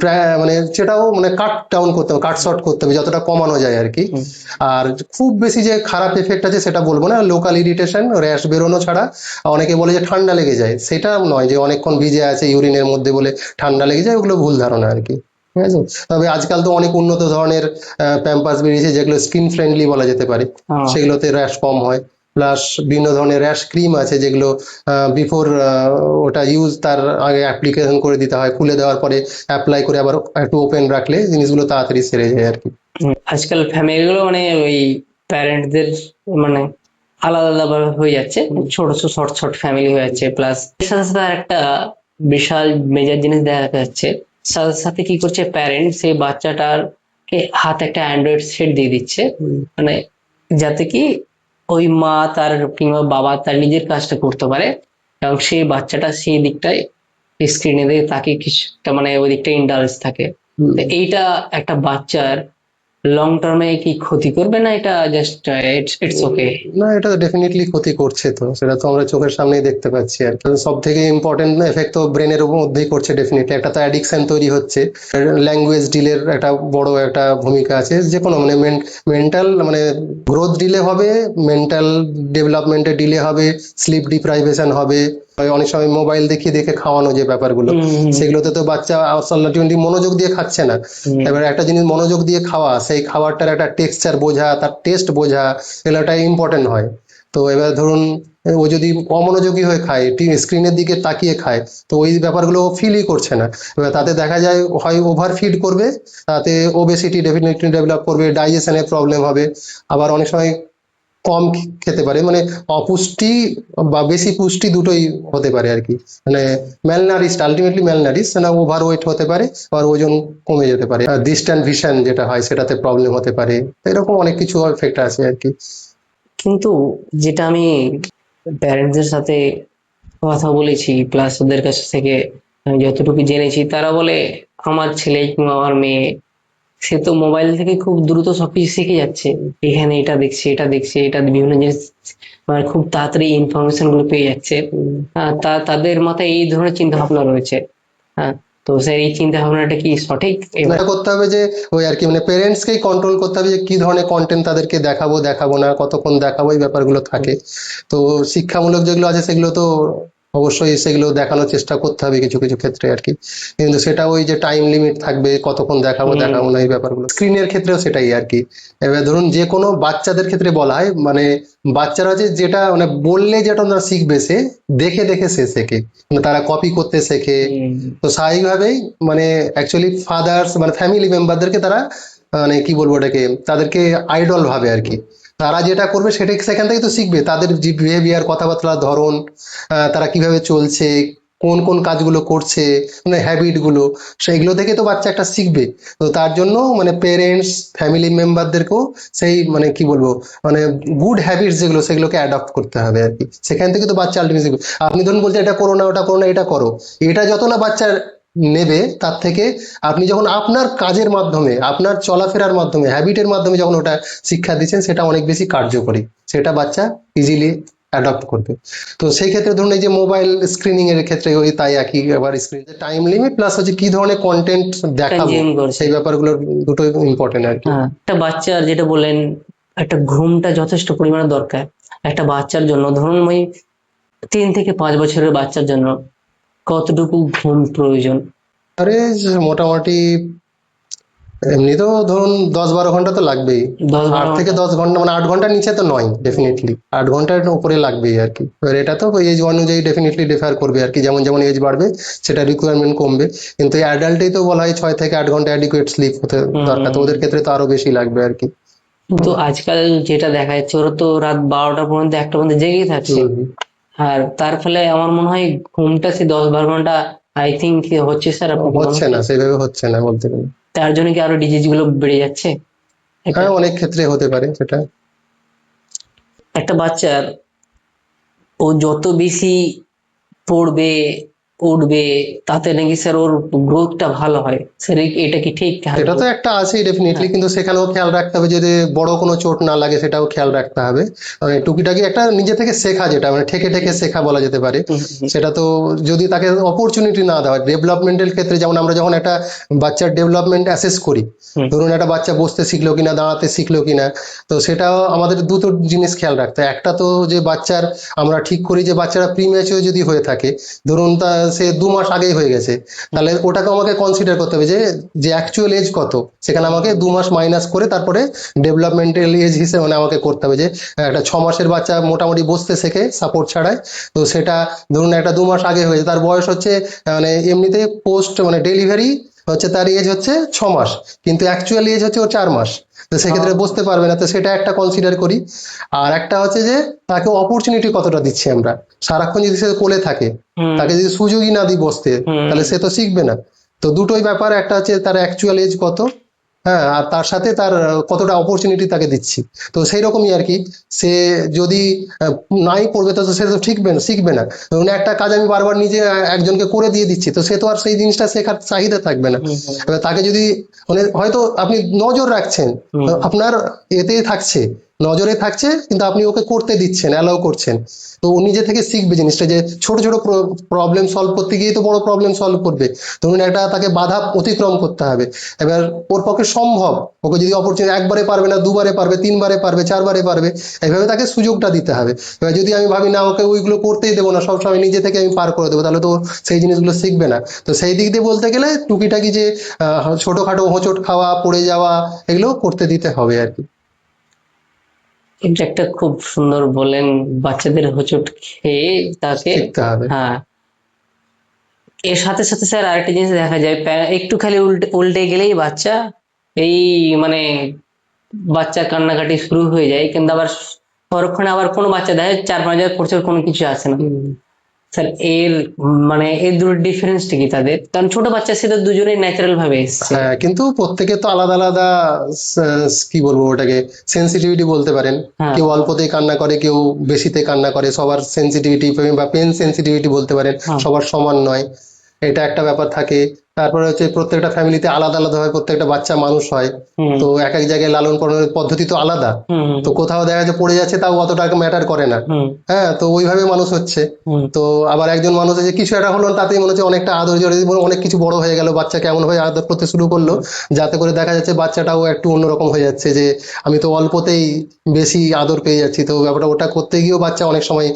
প্রায় মানে সেটাও মানে কাট ডাউন করতে হবে, কাট শর্ট করতে হবে, যতটা কমানো যায় আর কি। আর খুব বেশি যে খারাপ এফেক্ট আছে সেটা বলবো না। লোকাল ইরিটেশন, র্যাশ বেরোনো ছাড়া, অনেকে বলে যে ঠান্ডা লেগে যায়, সেটা নয় যে অনেকক্ষণ ভিজে আছে ইউরিনের মধ্যে বলে ঠান্ডা লেগে যায়, ওগুলো ভুল ধারণা আর কি। ঠিক আছে। তবে আজকাল তো অনেক উন্নত ধরনের প্যাম্পাস বেরিয়েছে যেগুলো স্কিন ফ্রেন্ডলি বলা যেতে পারে, সেগুলোতে র্যাশ কম হয়। প্লাস বিভিন্ন ধরনের র্যাশ ক্রিম আছে যেগুলো বিফোর ওটা ইউজ তার আগে অ্যাপ্লিকেশন করে দিতে হয়, খুলে দেওয়ার পরে অ্যাপ্লাই করে আবার একটু ওপেন রাখলে জিনিসগুলো তাড়াতাড়ি সেরে যায় আর কি। আজকাল ফ্যামিলি গুলো মানে ওই প্যারেন্টসদের মানে আলাদা আলাদা ভাবে হয়ে যাচ্ছে, ছোট ছোট শর্ট শর্ট ফ্যামিলি হয়ে যাচ্ছে। প্লাস এর সাথে সাথে একটা বিশাল মেজর জিনিস দেখা যাচ্ছে, সাথে সাথে কি করছে প্যারেন্টস, সেই বাচ্চাটার কে হাতে একটা অ্যান্ড্রয়েড সেট দিয়ে দিচ্ছে, মানে যাতে কি ওই মা তার কিংবা বাবা তার নিজের কাজটা করতে পারে, এবং সেই বাচ্চাটা সেই দিকটায় স্ক্রিনে দিয়ে তাকে কিছুটা মানে ওই দিকটা ইন্ডালজ থাকে। তো এইটা একটা বাচ্চার লং টার্মে কি ক্ষতি করবে, না এটা জাস্ট ইটস ওকে? না, এটা ডেফিনেটলি ক্ষতি করছে, তো সেটা তো আমরা চোখের সামনেই দেখতে পাচ্ছি আর কি। সব থেকে ইম্পর্টেন্ট এফেক্ট তো ব্রেনের মধ্যেই করছে ডেফিনেটলি। একটা তো অ্যাডিকশন তৈরি হচ্ছে, ল্যাঙ্গুয়েজ ডিলের একটা বড় একটা ভূমিকা আছে। যে কোনো মানে মেন্টাল মানে গ্রোথ ডিলে হবে, মেন্টাল ডেভেলপমেন্টে ডিলে হবে, স্লিপ ডিপ্রাইভেশন হবে। অনেক সময় মোবাইল দেখিয়ে দেখে খাওয়ানো যে ব্যাপারগুলো, সেগুলোতে তো বাচ্চা আলটিমেটলি মনোযোগ দিয়ে খাচ্ছে না। এবার একটা জিনিস মনোযোগ দিয়ে খাওয়া, সেই খাবারটার একটা টেক্সচার বোঝা, তার টেস্ট বোঝা, এগুলোটা ইম্পর্টেন্ট হয়। তো এবার ধরুন ও যদি অমনোযোগী হয়ে খায়, স্ক্রিনের দিকে তাকিয়ে খায়, তো ওই ব্যাপারগুলো ফিলই করছে না। এবার তাতে দেখা যায় হয় ওভার ফিড করবে, তাতে ওবেসিটি ডেফিনেটলি ডেভেলপ করবে, ডাইজেশনের প্রবলেম হবে। আবার অনেক সময় কম খেতে পারে, মানে অপুষ্টি বা বেশি পুষ্টি দুটোই হতে পারে আর কি। মানে ম্যালনারিশড, আলটিমেটলি ম্যালনারিশ, না ওভার ওয়েট হতে পারে, আর ওজন কমে যেতে পারে, ডিস্ট্যান্ট ভিশন যেটা হয় সেটাতে প্রবলেম হতে পারে, এরকম অনেক কিছু এফেক্ট আছে আর কি। কিন্তু যেটা আমি প্যারেন্টসদের সাথে কথা বলেছি, প্লাস ওদের কাছ থেকে আমি যতটুকু জেনেছি, তারা বলে আমার ছেলে কিংবা আমার মেয়ে সে তো মোবাইল থেকে খুব দ্রুত সবকিছু শিখে যাচ্ছে। এখানে এটা দেখছে, এটা দেখছে, এটা বিভিন্ন জিনিস মানে খুব তাড়াতাড়ি ইনফরমেশন গুলো পেয়ে যাচ্ছে। তাদের মাথায় এই ধরনের চিন্তা ভাবনা রয়েছে। হ্যাঁ, তো স্যার এই চিন্তা ভাবনাটা কি সঠিক? না, এবার এটা করতে হবে যে ওই আর কি, মানে পেরেন্টসকেই কন্ট্রোল করতে হবে যে কি ধরনের কন্টেন্ট তাদেরকে দেখাবো দেখাবো না, কতক্ষণ দেখাবো, এই ব্যাপারগুলো থাকে। তো শিক্ষামূলক যেগুলো আছে সেগুলো তো অবশ্যই সেগুলো দেখানোর চেষ্টা করতে হবে কিছু কিছু ক্ষেত্রে আর কি। কিন্তু সেটা ওই যে টাইম লিমিট থাকবে, কতক্ষণ দেখাবো দেখাবো না, এই ব্যাপারগুলো স্ক্রিনের ক্ষেত্রেও সেটাই আর কি। এবার ধরুন যে কোনো বাচ্চাদের ক্ষেত্রে বলা হয়, মানে বাচ্চারা যে যেটা মানে বললে যেটা ওরা শিখবে, সে দেখে দেখে সে শেখে, মানে তারা কপি করতে শেখে। তো স্বাভাবিকভাবেই মানে অ্যাকচুয়ালি ফাদার্স মানে ফ্যামিলি মেম্বারদেরকে তারা মানে কি বলবো ওটাকে, তাদেরকে আইডল ভাবে আর কি। তারা যেটা করবে সেটা সেখান থেকে তো শিখবে, তাদের যে বিহেভিয়ার, কথাবার্তার ধরন, তারা কিভাবে চলছে, কোন কোন কাজগুলো করছে, মানে হ্যাবিট গুলো, সেইগুলো থেকে তো বাচ্চা একটা শিখবে। তো তার জন্য মানে পেরেন্টস, ফ্যামিলি মেম্বারদেরকেও সেই মানে কি বলবো, মানে গুড হ্যাবিটস যেগুলো সেগুলোকে অ্যাডপ্ট করতে হবে আর কি। সেখান থেকে তো বাচ্চা আলটিমেটলি শিখবে। আপনি ধরুন বলছেন এটা করো না, ওটা করো না, এটা করো, এটা যত না বাচ্চা নেবে, তার থেকে আপনি যখন আপনার কাজের মাধ্যমে, আপনার চলাফেরার মাধ্যমে, হ্যাবিটের মাধ্যমে যখন ওটা শিক্ষা দিচ্ছেন, সেটা অনেক বেশি কার্যকরী, সেটা বাচ্চা ইজিলি অ্যাডপ্ট করবে। তো সেই ক্ষেত্রে ধরুন এই যে মোবাইল স্ক্রিনিং এর ক্ষেত্রে ওই তাই একই, আবার স্ক্রিন টাইম লিমিট প্লাস হচ্ছে কি ধরনের কন্টেন্ট দেখাবো, কনজিউম করছে। সেই ব্যাপারগুলো দুটোই ইম্পর্টেন্ট আর কি। হ্যাঁ, একটা বাচ্চার যেটা বললেন, একটা ঘুমটা যথেষ্ট পরিমাণে দরকার একটা বাচ্চার জন্য। ধরুন ওই 3 থেকে 5 বছরের বাচ্চার জন্য কতটুকু ঘুম প্রয়োজন? আরে মোটামুটি এমনিতেও ধরুন 10-12 ঘন্টা তো লাগবেই। দশ আট বারো থেকে ঘন্টা দশ ঘন্টা মানে 8 ঘন্টার নিচে তো নয় ডেফিনেটলি, 8 ঘন্টার উপরে লাগবেই আর কি। এবার এটা তো এজ অনুযায়ী ডেফিনেটলি ডিফার করবে আর কি, যেমন যেমন এজ বাড়বে সেটা রিকোয়ারমেন্ট কমবে। কিন্তু এই অ্যাডাল্টেই তো বলা হয় 6 থেকে 8 ঘন্টা অ্যাডিকুয়েট স্লিপ হতে দরকার, তো ওদের ক্ষেত্রে তো আরো বেশি লাগবে আর কি। কিন্তু আজকাল যেটা দেখা যাচ্ছে, ওরা তো রাত 12টা পর্যন্ত, 1টা পর্যন্ত জেগেই থাকছে। হুম হুম। আর তার ফলে আমার মনে হয় ঘুমটা সে 10-12 ঘন্টা আই থিঙ্ক হচ্ছে। স্যার আপনি কি মনে হচ্ছে হচ্ছে? না, সেভাবে হচ্ছে না বলতে গেলে। তার জন্য কি আরো ডিজিজ গুলো বেড়ে যাচ্ছে? এটা হ্যাঁ, অনেক ক্ষেত্রে হতে পারে সেটা। একটা বাচ্চার, ও যত বেশি পড়বে, উঠবে, তাতে নাকি স্যার ওর গ্রোথটা ভালো হয়। স্যার এটা কি ঠিক? এটা তো একটা আছেই ডেফিনেটলি, হ্যাঁ। কিন্তু সেখানেও খেয়াল রাখতে হবে যদি বড় কোনো চোট না লাগে, সেটাও খেয়াল রাখতে হবে। মানে টুকিটাকি একটা নিজে থেকে শেখা, যেটা মানে ঠেকে ঠেকে শেখা বলা যেতে পারে, হুম, হুম, সেটা তো যদি তাকে অপরচুনিটি না দেওয়া হয় ডেভেলপমেন্টের ক্ষেত্রে, যেমন আমরা যখন একটা বাচ্চার ডেভেলপমেন্ট অ্যাসেস করি, হুম, ধরুন একটা বাচ্চা বসতে শিখলো কিনা, দাঁড়াতে শিখলো কিনা, তো সেটাও আমাদের দুটো জিনিস খেয়াল রাখতে হয়। একটা তো যে বাচ্চার, আমরা ঠিক করি যে বাচ্চারা প্রিম্যাচিওর যদি হয়ে থাকে, ধরুন তা সে 2 মাস আগেই হয়ে গেছে, তাহলে ওটাকে আমাকে কনসিডার করতে হবে যে যে অ্যাকচুয়াল এজ কত, সেখানে আমাকে 2 মাস মাইনাস করে তারপরে ডেভেলপমেন্টাল এজ হিসেবে মানে আমাকে করতে হবে যে একটা 6 মাসের বাচ্চা মোটামুটি বসতে শেখে সাপোর্ট ছাড়াই, তো সেটা ধরুন একটা 2 মাস আগে হয়েছে, তার বয়স হচ্ছে মানে এমনিতে পোস্ট মানে ডেলিভারি হচ্ছে তার এজ হচ্ছে 6 মাস, কিন্তু অ্যাকচুয়াল এজ হচ্ছে ওর 4 মাস, তো সেক্ষেত্রে বুঝতে পারবে না, তো সেটা একটা কনসিডার করি। আর একটা হচ্ছে যে তাকে অপরচুনিটি কতটা দিচ্ছি আমরা, সারাক্ষণ যদি সে কোলে থাকে, হুম, তাকে যদি সুযোগই না দিই বসতে, হুম। তাহলে সে তো শিখবে না। তো দুটোই ব্যাপার, একটা হচ্ছে তার অ্যাকচুয়াল এজ কত, হ্যাঁ, আর তার সাথে তার কতটা অপরচুনিটি তাকে দিচ্ছি। তো সেই রকমই আর কি, সে যদি আহ, নাই করবে তো সে তো শিখবে না। ধরুন একটা কাজ আমি বারবার নিজে একজনকে করে দিয়ে দিচ্ছি, তো সে তো আর সেই জিনিসটা শেখার চাহিদা থাকবে না। হুম, হুম, এবার তাকে যদি মানে হয়তো আপনি নজর রাখছেন, হুম, আপনার এতেই থাকছে, নজরে থাকছে, কিন্তু আপনি ওকে করতে দিচ্ছেন, অ্যালাউ করছেন, তো ও নিজে থেকে শিখবে জিনিসটা, যে ছোট ছোট প্রবলেম সলভ করতে গিয়েই তো বড় প্রবলেম সলভ করবে। ধরুন একটা তাকে বাধা অতিক্রম করতে হবে, এবার ওর পক্ষে সম্ভব, ওকে যদি অপরচুনিটি, একবারে পারবে না, দুবারে পারবে, তিনবারে পারবে, চারবারে পারবে, এইভাবে তাকে সুযোগটা দিতে হবে। এবার যদি আমি ভাবি না ওকে ওইগুলো করতেই দেবো না, সবসময় নিজে থেকে আমি পার করে দেবো, তাহলে তো ও সেই জিনিসগুলো শিখবে না। তো সেই দিক দিয়ে বলতে গেলে টুকিটাকি যে ছোটখাটো হোঁচট খাওয়া, পড়ে যাওয়া, এগুলো করতে দিতে হবে আর কি। এটা একটা খুব সুন্দর বলেন, বাচ্চাদের হোঁচট খেয়ে তাকে। শিখতে হবে। হ্যাঁ, এর সাথে সাথে স্যার আরেকটা জিনিস দেখা যায়, একটু খালি উল্টে উল্টে গেলেই বাচ্চা এই মানে বাচ্চার কান্নাকাটি শুরু হয়ে যায়। কিন্তু আবার পরক্ষণে আবার কোনো বাচ্চা দেয় 4-5 হাজার খরচের কোনো কিছু আসে না। স্যার এর মানে এর দুটো ডিফারেন্সটা কি তাদের? কারণ ছোট বাচ্চার সাথে দুজনেই ন্যাচারাল ভাবে এসছে। হ্যাঁ, কিন্তু প্রত্যেকে তো আলাদা আলাদা কি বলবো ওটাকে, সেন্সিটিভিটি বলতে পারেন। হ্যাঁ, কেউ অল্পতেই কান্না করে, কেউ বেশিতে কান্না করে, সবার সেন্সিটিভিটি বা পেন সেন্সিটিভিটি বলতে পারেন হ্যাঁ, সবার সমান নয়, এটা একটা ব্যাপার থাকে। তারপরে হচ্ছে প্রত্যেকটা ফ্যামিলিতে আলাদা আলাদা হয়, প্রত্যেকটা বাচ্চা মানুষ হয়, হুম, তো এক এক জায়গায় লালন পালনের পদ্ধতি তো আলাদা। হুম, তো কোথাও দেখা যাচ্ছে পড়ে যাচ্ছে, তাও অতটা ম্যাটার করে না। হুম, হ্যাঁ, তো ওইভাবে মানুষ হচ্ছে। হুম, তো আবার একজন মানুষ যে কিছু একটা হলো, তাতেই মনে হচ্ছে অনেকটা আদর জড়িয়ে দিল, অনেক কিছু বড় হয়ে গেল, বাচ্চা কেমন ভাবে আদর করতে শুরু করলো, যাতে করে দেখা যাচ্ছে বাচ্চাটাও একটু অন্যরকম হয়ে যাচ্ছে, যে আমি তো অল্পতেই বেশি আদর পেয়ে যাচ্ছি। তো ব্যাপারটা ওটা করতে গিয়েও বাচ্চা অনেক সময়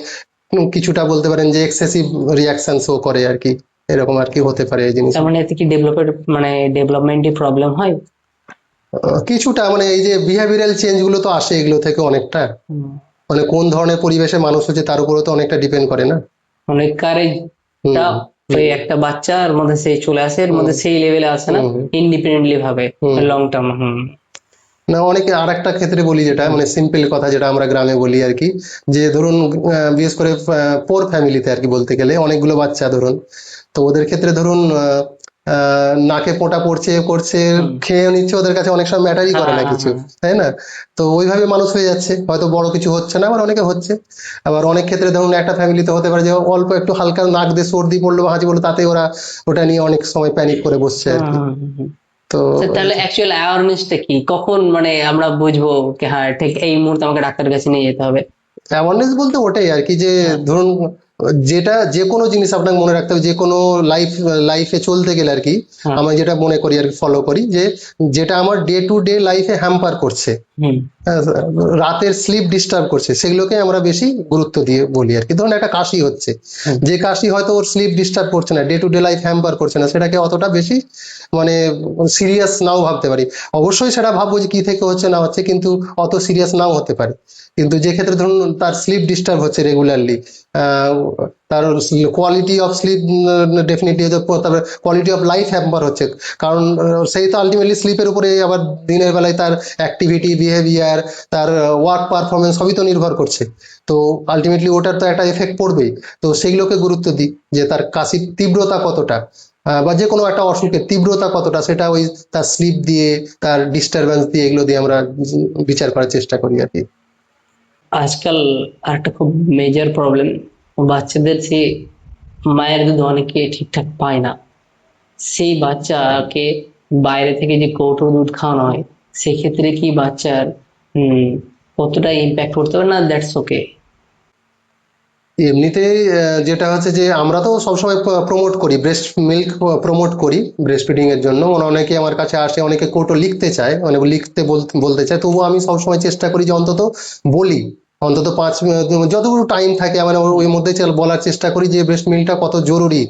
কিছুটা বলতে পারেন যে এক্সেসিভ রিয়াকশন শো করে আর কি, এরকম আর কি হতে পারে এই জিনিস। তার মানে এতে কি ডেভেলপমেন্টে প্রবলেম হয়? কিছুটা মানে এই যে বিহেভিয়ারাল চেঞ্জ গুলো তো আসে এগুলো থেকে অনেকটা, হুম, মানে কোন ধরনের পরিবেশে মানুষ হচ্ছে তার উপরেও তো অনেকটা ডিপেন্ড করে না। অনেক হুম, কারেজটা হুম, ওই একটা বাচ্চার মধ্যে সেই চলে আসে, এর হুম, মধ্যে সেই লেভেলে আসে না, হুম, হুম, ইন্ডিপেন্ডেন্টলি ভাবে হুম। Long term. হুম, না, অনেকে আর একটা ক্ষেত্রে বলি, যেটা হুম, মানে সিম্পল কথা যেটা আমরা গ্রামে বলি আর কি, যে ধরুন বিশেষ করে পোর ফ্যামিলিতে আর কি বলতে গেলে অনেকগুলো বাচ্চা ধরুন, তো ওদের ক্ষেত্রে ধরুন নাকে ফোঁটা পড়ছে করছে, হুম, খেয়ে নিচ্ছে, ওদের কাছে অনেক সময় ম্যাটারই করে হ্যাঁ, না হ্যাঁ, কিছু, হ্যাঁ, তাই না? তো ওইভাবে মানুষ হয়ে যাচ্ছে, হয়তো বড় কিছু হচ্ছে না, আবার অনেকে হচ্ছে। আবার অনেক ক্ষেত্রে ধরুন একটা ফ্যামিলিতে হতে পারে যে অল্প একটু হালকা নাক দিয়ে সর্দি পড়লো বা হাঁচি পড়লো, তাতে ওরা ওটা নিয়ে অনেক সময় প্যানিক করে বসছে আর হুম, কি। হুম, হুম, হুম। তো তো তাহলে অ্যাকচুয়াল অ্যাওয়ারনেসটা কি, কখন আমরা বুঝবো কি হ্যাঁ ঠিক এই মুহূর্তে আমাকে ডাক্তারের কাছে নিয়ে যেতে হবে? অ্যাওয়ারনেস বলতে ওটাই আর কি, যে হ্যাঁ, ধরুন যেটা যে কোনো জিনিস আপনাকে মনে রাখতে হবে, যে কোনো লাইফে চলতে গেলে আর কি, হ্যাঁ, আমি যেটা মনে করি আর ফলো করি, যে যেটা আমার ডে টু ডে লাইফে হ্যাম্পার করছে, হুম, হ্যাঁ, রাতের স্লিপ ডিস্টার্ব করছে, সেগুলোকে আমরা বেশি গুরুত্ব দিয়ে বলি আর কি। ধরুন একটা কাশি হচ্ছে, হুম, যে কাশি হয়তো ওর স্লিপ ডিস্টার্ব করছে না, day to day life hamper করছে না, সেটাকে অতটা বেশি মানে সিরিয়াস নাও ভাবতে পারি। অবশ্যই সেটা ভাববো যে কি থেকে হচ্ছে না হচ্ছে, কিন্তু অত সিরিয়াস নাও হতে পারে। কিন্তু যে ক্ষেত্রে ধরুন তার স্লিপ ডিস্টার্ব হচ্ছে রেগুলারলি, তার কোয়ালিটি অফ স্লিপ ডেফিনেটলি হচ্ছে, তারপরে কোয়ালিটি অফ লাইফ হ্যাম্পার হচ্ছে, কারণ সেই তো আলটিমেটলি স্লিপের উপরে আবার দিনের বেলায় তার অ্যাক্টিভিটি বিহেভিয়ার, তার ওয়ার্ক পারফরমেন্স সবই তো নির্ভর করছে। তো আলটিমেটলি ওটার তো একটা এফেক্ট পড়বেই। তো সেইগুলোকে গুরুত্ব দিই, যে তার কাশির তীব্রতা কতটা, বা যে কোনো একটা অসুখের তীব্রতা কতটা, সেটা ওই তার স্লিপ দিয়ে, তার ডিস্টারবেন্স দিয়ে, এগুলো দিয়ে আমরা বিচার করার চেষ্টা করি আর কি। আজকাল আরেকটা খুব মেজর প্রবলেম, বাচ্চাদের সে মায়ের দুধ অনেকে ঠিকঠাক পায় না। সেই বাচ্চাকে বাইরে থেকে যে কৌটো দুধ খাওয়ানো হয়, সেক্ষেত্রে কি বাচ্চার হম কতটা ইম্প্যাক্ট করতে পারে? না, দ্যাটস ওকে? এমনিতেই যেটা হচ্ছে যে আমরা তো সবসময় প্রমোট করি, ব্রেস্ট মিল্ক প্রমোট করি ব্রেস্ট ফিডিং এর জন্য। অনেকে আমার কাছে আসে, অনেকে কোটো লিখতে চায়, অনেক লিখতে বলতে চায়, তবুও আমি সবসময় চেষ্টা করি যে অন্তত বলি, অন্তত 5 মিনিট যতটুকু টাইম থাকে মানে ওই মধ্যে বলার চেষ্টা করি যে ব্রেস্ট মিল্কটা কত জরুরি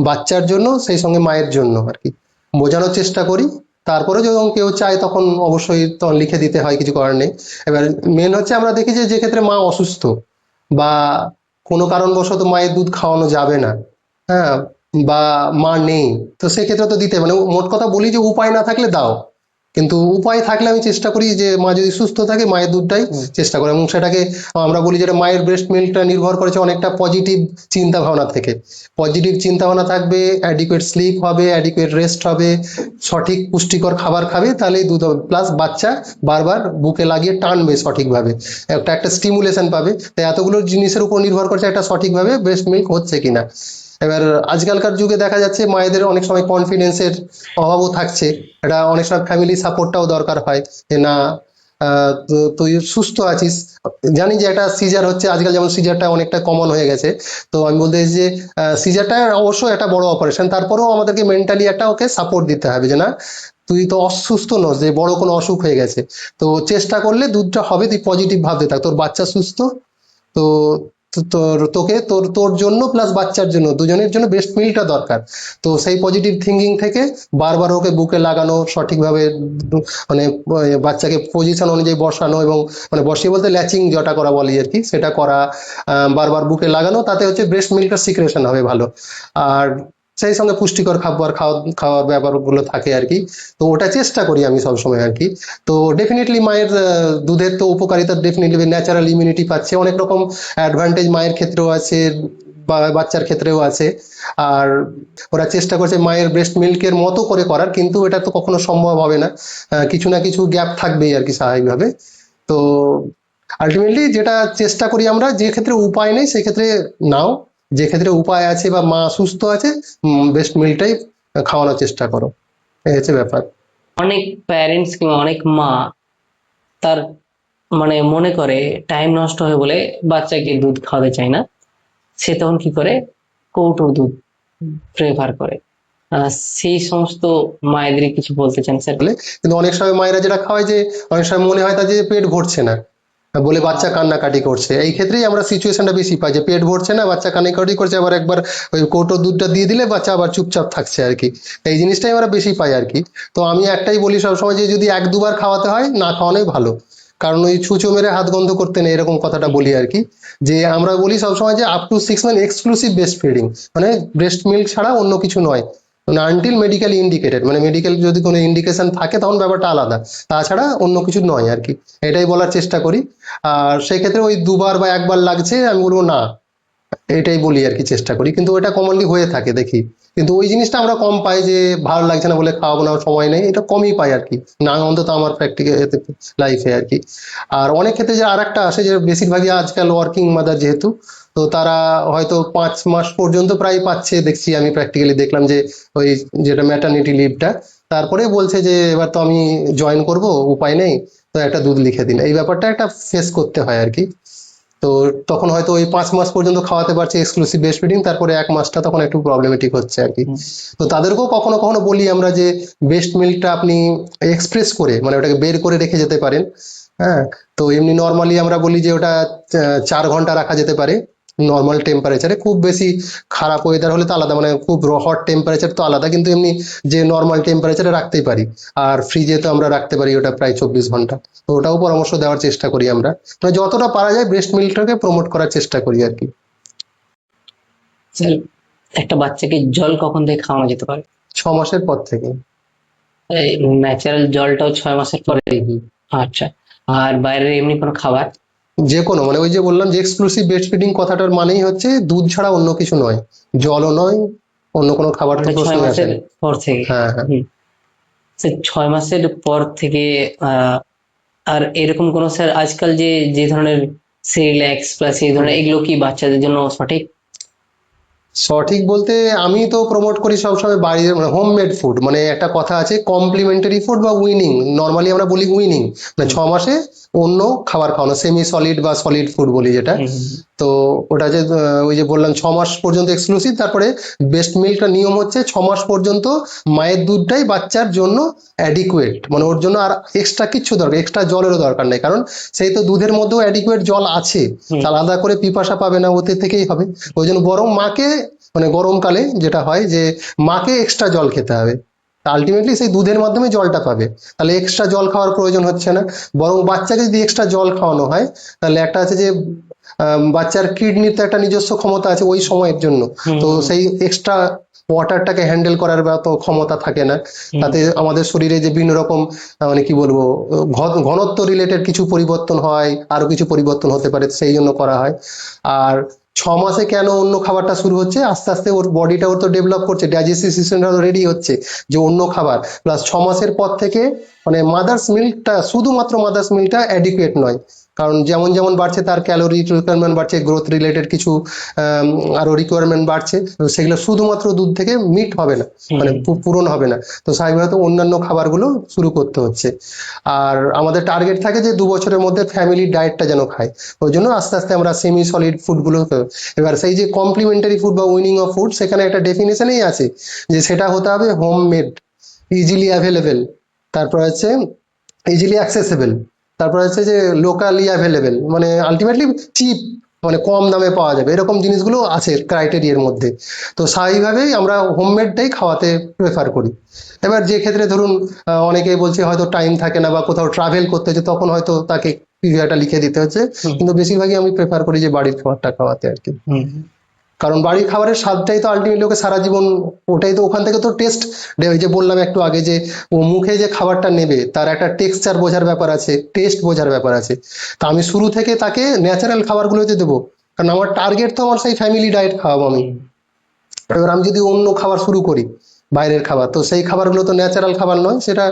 বাচ্চার জন্য, সেই সঙ্গে মায়ের জন্য আর কি, বোঝানোর চেষ্টা করি। তারপরে যখন কেউ চায় তখন অবশ্যই তখন লিখে দিতে হয়, কিছু করার নেই। এবার মেন হচ্ছে আমরা দেখি যে যে ক্ষেত্রে মা অসুস্থ, বা কোনো কারণবশত মায়ের দুধ খাওয়ানো যাবে না, হ্যাঁ, বা মা নেই, তো সেক্ষেত্রে তো দিতে মানে মোট কথা বলি যে উপায় না থাকলে দাও, কিন্তু উপায় থাকলে আমি চেষ্টা করি যে মা যদি সুস্থ থাকে মায়ের দুধটাই হুম, চেষ্টা করে, এবং সেটাকে আমরা বলি যেটা মায়ের ব্রেস্ট মিল্কটা নির্ভর করেছে অনেকটা পজিটিভ চিন্তা ভাবনা থেকে। পজিটিভ চিন্তা ভাবনা থাকবে, অ্যাডিকুয়েট স্লিপ হবে, অ্যাডিকুয়েট রেস্ট হবে, সঠিক পুষ্টিকর খাবার খাবে, তাহলেই দুধ হবে, প্লাস বাচ্চা বারবার বুকে লাগিয়ে টানবে সঠিকভাবে, একটা একটা স্টিমুলেশন পাবে। তাই এতগুলো জিনিসের উপর নির্ভর করছে একটা সঠিকভাবে ব্রেস্ট মিল্ক হচ্ছে কিনা। এবার আজকালকার যুগে দেখা যাচ্ছে মায়েদের অনেক সময় কনফিডেন্সের অভাবও থাকছে, এটা অনেক সময় ফ্যামিলি সাপোর্টটাও দরকার হয়, যে না তুই সুস্থ আছিস। জানি যে একটা সিজার হচ্ছে আজকাল, যেমন সিজারটা অনেকটা কমন হয়ে গেছে। তো আমি বলতে চাইছি যে সিজারটা অবশ্যই একটা বড় অপারেশন, তারপরেও আমাদেরকে মেন্টালি একটা ওকে সাপোর্ট দিতে হবে, যে না তুই তো অসুস্থ নস, যে বড় কোনো অসুখ হয়ে গেছে, তো চেষ্টা করলে দুধটা হবে, তুই পজিটিভ ভাবতে থাক, তোর বাচ্চা সুস্থ। তো তোকে তোর তোর জন্য প্লাস বাচ্চার জন্য দুজনের জন্য বেস্ট মিলটা দরকার। তো সেই পজিটিভ থিঙ্কিং থেকে বারবার ওকে বুকে লাগানো সঠিকভাবে, মানে বাচ্চাকে পজিশন অনুযায়ী বসানো, এবং মানে বসিয়ে বলতে ল্যাচিং যেটা করা বলি আর কি, সেটা করা, বারবার বুকে লাগানো, তাতে হচ্ছে ব্রেস্ট মিল্কটা সিক্রেশন হবে ভালো। আর সেই সঙ্গে পুষ্টিকর খাবার খাওয়ার ব্যাপারগুলো থাকে আর কি। তো ওটা চেষ্টা করি আমি সবসময় আর কি। তো ডেফিনেটলি মায়ের দুধের তো উপকারিতা ডেফিনেটলি ন্যাচারাল ইমিউনিটি পাচ্ছে, অনেক রকম অ্যাডভান্টেজ মায়ের ক্ষেত্রেও আছে বা বাচ্চার ক্ষেত্রেও আছে। আর ওরা চেষ্টা করছে মায়ের ব্রেস্ট মিল্কের মতো করে করার, কিন্তু এটা তো কখনো সম্ভব হবে না, কিছু না কিছু গ্যাপ থাকবেই আর কি স্বাভাবিকভাবে। তো আলটিমেটলি যেটা চেষ্টা করি আমরা, যে ক্ষেত্রে উপায় নেই সেক্ষেত্রে নাও, যে ক্ষেত্রে উপায় আছে বা মা সুস্থ আছে বেস্ট মিলটাই খাওয়ানোর চেষ্টা করো, এই হচ্ছে ব্যাপার। অনেক প্যারেন্টস কিংবা অনেক মা তার মানে মনে করে টাইম নষ্ট হয় বলে বাচ্চাকে দুধ খাওয়াতে চায় না, সে তখন কি করে, কৌটো দুধ প্রেফার করে। সেই সমস্ত মায়েদের কিছু বলতে চান স্যার? বলে কিন্তু অনেক সময় মায়েরা যেটা খাওয়ায় যে অনেক সময় মনে হয় তাদের যে পেট ভরছে না, বলে বাচ্চা কান্নাকাটি করছে, এই ক্ষেত্রেই আমরা সিচুয়েশনটা বেশি পাই যে পেট ভরছে না, বাচ্চা কান্নাকাটি করছে, আবার একবার ওই কৌটো দুধটা দিয়ে দিলে বাচ্চা আবার চুপচাপ থাকছে আর কি। এই জিনিসটাই আমরা বেশি পাই আর কি। তো আমি একটাই বলি সবসময় যে যদি এক দুবার খাওয়াতে হয় না খাওয়ানোই ভালো, কারণ ওই ছুঁচো মেরে হাত গন্ধ করতে নেই, এরকম কথাটা বলি আর কি। যে আমরা বলি সবসময় যে up to 6 month exclusive breast feeding, মানে ব্রেস্ট মিল্ক ছাড়া অন্য কিছু নয়, মানে আনটিল মেডিকেল ইন্ডিকেটেড, মানে মেডিকেল যদি কোনো ইন্ডিকেশন থাকে তখন ব্যাপারটা আলাদা, তাছাড়া অন্য কিছু নয় আর কি, এটাই বলার চেষ্টা করি। আর সেক্ষেত্রে ওই দুবার বা একবার লাগছে আমি বলবো না, এটাই বলি আর কি, চেষ্টা করি, কিন্তু ওটা কমনলি হয়ে থাকে দেখি। কিন্তু ওই জিনিসটা আমরা কম পাই যে ভালো লাগছে না বলে খাওয়াবো না, সময় নেই, এটা কমই পাই আর কি, না অন্তত আমার প্র্যাকটিক্যাল লাইফে আর কি। আর অনেক ক্ষেত্রে যে আর একটা আসে যে বেশিরভাগই আজকাল ওয়ার্কিং মাদার যেহেতু, তো তারা হয়তো 5 মাস পর্যন্ত প্রায় পাচ্ছে, দেখছি আমি প্র্যাকটিক্যালি দেখলাম যে ওই যেটা ম্যাটারনিটি লিভটা, তারপরে বলছে যে এবার তো আমি জয়েন করব, উপায় নেই, তো একটা দুধ লিখে দিন, এই ব্যাপারটা একটা ফেস করতে হয় আর কি। তো তখন হয়তো ওই 5 মাস পর্যন্ত খাওয়াতে পারছে এক্সক্লুসিভ ব্রেস্ট ফিডিং, তারপরে 1 মাসটা তখন একটু প্রবলেমেটিক হচ্ছে আর কি। তো তাদেরকেও কখনো কখনো বলি আমরা যে ব্রেস্ট মিল্কটা আপনি এক্সপ্রেস করে, মানে ওটাকে বের করে রেখে যেতে পারেন। হ্যাঁ, তো এমনি নর্মালি আমরা বলি যে ওটা 4 ঘন্টা রাখা যেতে পারে নর্মাল টেম্পারেচারে, খুব বেশি খারাপ ওয়েদার হলে তো আলাদা, মানে খুব হট টেম্পারেচার তো আলাদা, কিন্তু এমনি যে নর্মাল টেম্পারেচারে রাখতেই পারি। আর ফ্রিজে তো আমরা রাখতে পারি ওটা প্রায় 24 ঘন্টা, তো ওটাও পরামর্শ দেওয়ার চেষ্টা করি আমরা, মানে যতটা পারা যায় ব্রেস্ট মিল্কটাকে প্রমোট করার চেষ্টা করি আর কি। স্যার, একটা বাচ্চাকে জল কখন থেকে খাওয়ানো যেতে পারে? 6 মাসের পর থেকে। ন্যাচারাল জলটাও 6 মাসের পরে? আচ্ছা। আর বাইরের এমনি কোনো খাবার? যে কোনো, মানে ওই যে বললাম যে এক্সক্লুসিভ ব্রেস্ট ফিডিং কথাটার মানেই হচ্ছে দুধ ছাড়া অন্য কিছু নয়, জলও নয়, অন্য কোনো খাবার তো মানে ছয় প্রশ্নই আসে মাসের না। পর থেকে? হ্যাঁ হ্যাঁ। হুম। স্যার, 6 মাসের পর থেকে আর এরকম কোন স্যার আজকাল যে যে ধরনের সিরিল্যাক্স প্লাস এই ধরনের এগুলো কি বাচ্চাদের জন্য সঠিক? সঠিক বলতে আমি তো প্রমোট করি সবসময় বাড়ির, মানে হোমমেড ফুড, মানে একটা কথা আছে কমপ্লিমেন্টারি ফুড বা উইনিং, নর্মালি আমরা বলি উইনিং, মানে 6 মাসে অন্য খাবার খাওয়ানো, সেমি সলিড বা সলিড ফুড বলি যেটা। তো ওটা যে ওই যে বললাম 6 মাস পর্যন্ত এক্সক্লুসিভ, তারপরে বেস্ট মিল্কটা নিয়ম হচ্ছে 6 মাস পর্যন্ত মায়ের দুধটাই বাচ্চার জন্য অ্যাডিকুয়েট, মানে ওর জন্য আর এক্সট্রা কিচ্ছু দরকার, এক্সট্রা জলেরও দরকার নেই, কারণ সেই তো দুধের মধ্যেও অ্যাডিকুয়েট জল আছে, আলাদা করে পিপাসা পাবে না, ওতে থেকেই হবে। ওই জন্য বরং মাকে, মানে গরমকালে যেটা হয় যে মাকে এক্সট্রা জল খেতে হবে, আলটিমেটলি সেই দুধের মাধ্যমে জলটা পাবে, তাহলে এক্সট্রা জল খাওয়ার প্রয়োজন হচ্ছে না। বরং বাচ্চাকে যদি এক্সট্রা জল খাওয়ানো হয়, তাহলে একটা আছে যে বাচ্চার কিডনির তো একটা নিজস্ব ক্ষমতা আছে ওই সময়ের জন্য, তো সেই এক্সট্রা ওয়াটারটাকে হ্যান্ডেল করার তো ক্ষমতা থাকে না, তাতে আমাদের শরীরে যে বিভিন্ন রকম মানে কি বলবো ঘনত্ব রিলেটেড কিছু পরিবর্তন হয়, আরো কিছু পরিবর্তন হতে পারে, সেই জন্য করা হয়। আর 6 মাসে কেন অন্য খাবারটা শুরু হচ্ছে, আস্তে আস্তে ওর বডিটা ওর তো ডেভেলপ করছে, ডাইজেস্টিভ সিস্টেমটা রেডি হচ্ছে যে অন্য খাবার, প্লাস 6 মাসের পর থেকে মানে মাদার্স মিল্কটা, শুধুমাত্র মাদার্স মিল্কটা অ্যাডিকুয়েট নয়, কারণ যেমন যেমন বাড়ছে তার ক্যালোরি রিকোয়ারমেন্ট বাড়ছে, গ্রোথ রিলেটেড কিছু আরো রিকোয়ারমেন্ট বাড়ছে, তো সেগুলো শুধুমাত্র দুধ থেকে মিট হবে না, মানে পূরণ হবে না, তো স্বাভাবিকভাবে অন্যান্য খাবারগুলো শুরু করতে হচ্ছে। আর আমাদের টার্গেট থাকে যে 2 বছরের মধ্যে ফ্যামিলি ডায়েটটা যেন খায়, ওই জন্য আস্তে আস্তে আমরা সেমি সলিড ফুডগুলো, এবার সেই যে কমপ্লিমেন্টারি ফুড বা উইনিং অফ ফুড, সেখানে একটা ডেফিনেশনই আছে যে সেটা হতে হবে হোমমেড, ইজিলি অ্যাভেলেবেল, তারপর হচ্ছে ইজিলি অ্যাক্সেসেবল, তারপর হচ্ছে যে লোকালি অ্যাভেলেবেল, মানে আলটিমেটলি চিপ, মানে কম দামে পাওয়া যাবে, এরকম জিনিসগুলো আছে ক্রাইটেরিয়ার মধ্যে। তো স্বাভাবিকভাবেই আমরা হোমমেডটাই খাওয়াতে প্রেফার করি। এবার যে ক্ষেত্রে ধরুন অনেকেই বলছে হয়তো টাইম থাকে না বা কোথাও ট্রাভেল করতে হচ্ছে, তখন হয়তো তাকে কিছু একটা লিখে দিতে হচ্ছে, কিন্তু বেশিরভাগই আমি প্রেফার করি যে বাড়ির খাবারটা খাওয়াতে আর কি। কারণ বাড়ির খাবারের স্বাদটাই তো আলটিমেটলি ওকে সারা জীবন, ওটাই তো ওখান থেকে তো টেস্ট, ওই যে বললাম একটু আগে যে ও মুখে যে খাবারটা নেবে তার একটা টেক্সচার বোঝার ব্যাপার আছে, টেস্ট বোঝার ব্যাপার আছে। তা আমি শুরু থেকে তাকে ন্যাচারাল খাবারগুলোতে দেবো, কারণ আমার টার্গেট তো আমার সেই ফ্যামিলি ডায়েট খাওয়াবো আমি। এবার আমি যদি অন্য খাবার শুরু করি, বাইরের খাবার, তো সেই খাবারগুলো তো ন্যাচারাল খাবার নয়, সেটা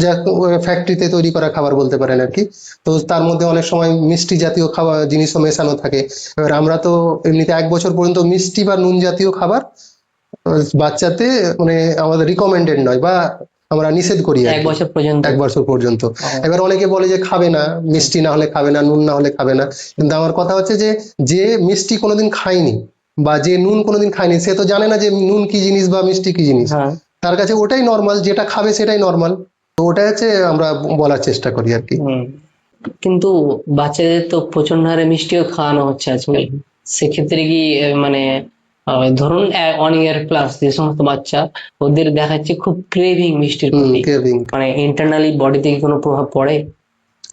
যা ফ্যাক্টরিতে তৈরি করা খাবার বলতে পারেন আর কি। তো তার মধ্যে অনেক সময় মিষ্টি জাতীয় খাবার জিনিসও মেশানো থাকে। এবার আমরা তো এমনিতে 1 বছর পর্যন্ত মিষ্টি বা নুন জাতীয় খাবার বাচ্চাতে মানে আমাদের রিকমেন্ডেড নয়, বা আমরা নিষেধ করি আর এক কি, বছর পর্যন্ত? 1 বছর পর্যন্ত। ও, এবার অনেকে বলে যে খাবে না, মিষ্টি না হলে খাবে না, নুন না হলে খাবে না। কিন্তু আমার কথা হচ্ছে যে যে মিষ্টি কোনোদিন খায়নি বা যে নুন কোনোদিন খায়নি, সে তো জানে না যে নুন কি জিনিস বা মিষ্টি কি জিনিস। হ্যাঁ। তার কাছে ওটাই নর্মাল, যেটা খাবে সেটাই নর্মাল। তো ওটা হচ্ছে আমরা বলার চেষ্টা করি আর কি। হুম। কিন্তু বাচ্চাদের তো প্রচন্ড হারে মিষ্টিও খাওয়ানো হচ্ছে আজকাল। সেক্ষেত্রে কি মানে ধরুন 1 ইয়ার প্লাস যে সমস্ত বাচ্চা, ওদের দেখা যাচ্ছে খুব ক্রেভিং মিষ্টির প্রতি, কেভিং, মানে ইন্টারনালি বডিতে কি কোনো প্রভাব পড়ে?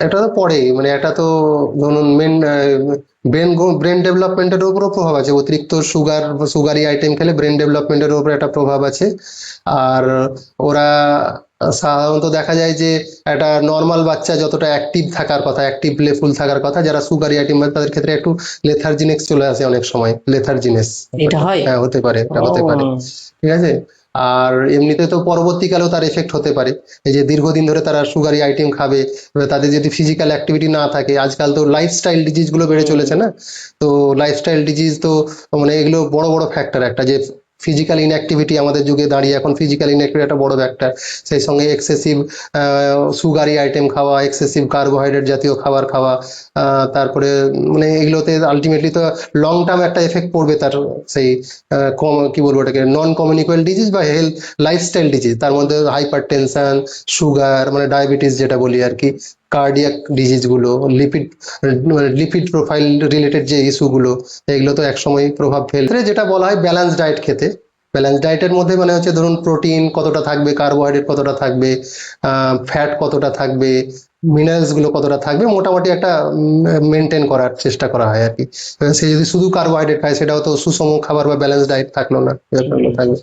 এটা তো পড়েই, মানে এটা তো ধরুন মেন ব্রেন ব্রেন ডেভেলপমেন্টের উপরও প্রভাব আছে। অতিরিক্ত সুগারি আইটেম খেলে ব্রেন ডেভেলপমেন্টের উপর একটা প্রভাব আছে। আর ওরা সাধারণত দেখা যায় যে একটা নর্মাল বাচ্চা যতটা অ্যাক্টিভ থাকার কথা, অ্যাক্টিভ প্লেফুল থাকার কথা, যারা সুগারি আইটেম তাদের ক্ষেত্রে একটু লেথার্জিনেস চলে আসে অনেক সময়, লেথার্জিনেস। এটা হয়? হ্যাঁ, হতে পারে, এটা ও, হতে পারে। ঠিক আছে। আর এমনিতে তো পরবর্তীকালেও তার এফেক্ট হতে পারে। এই যে দীর্ঘদিন ধরে তারা সুগারি আইটেম খাবে, এবার তাদের যদি ফিজিক্যাল অ্যাক্টিভিটি না থাকে, আজকাল তো লাইফস্টাইল ডিজিজ গুলো বেড়ে হুম, চলেছে না। তো লাইফস্টাইল ডিজিজ তো মানে এগুলো বড় বড় ফ্যাক্টর একটা, যে ফিজিক্যাল ইনঅ্যাক্টিভিটি আমাদের যুগে দাঁড়িয়ে এখন ফিজিক্যাল ইনঅ্যাক্টিভিটি একটা বড় ফ্যাক্টর। সেই সঙ্গে এক্সেসিভ সুগারি আইটেম খাওয়া, এক্সেসিভ কার্বোহাইড্রেট জাতীয় খাবার খাওয়া, তারপরে মানে এগুলোতে আলটিমেটলি তো লং টার্ম একটা এফেক্ট পড়বে তার সেই কি বলবো ওটাকে, নন কমিউনিকেবল ডিজিজ বা হেলথ লাইফস্টাইল ডিজিজ, তার মধ্যে হাইপার টেনশন, সুগার মানে ডায়াবেটিস যেটা বলি আর কি, কার্ডিয়াক ডিজিজ গুলো, লিপিড মানে লিপিড প্রোফাইল রিলেটেড যে ইস্যুগুলো, এগুলো তো একসময় প্রভাব ফেলতে। যেটা বলা হয় ব্যালেন্স ডায়েট খেতে, ব্যালেন্স ডায়েটের মধ্যে মানে হচ্ছে ধরুন প্রোটিন কতটা থাকবে, কার্বোহাইড্রেট কতটা থাকবে, ফ্যাট কতটা থাকবে, মিনারেলস গুলো কতটা থাকবে, মোটামুটি একটা মেনটেন করার চেষ্টা করা হয় আর কি। এবার সে যদি শুধু কার্বোহাইড্রেট খায়, সেটাও তো সুষম খাবার বা ব্যালেন্স ডায়েট থাকলো না, ব্যাপারগুলো থাকবে।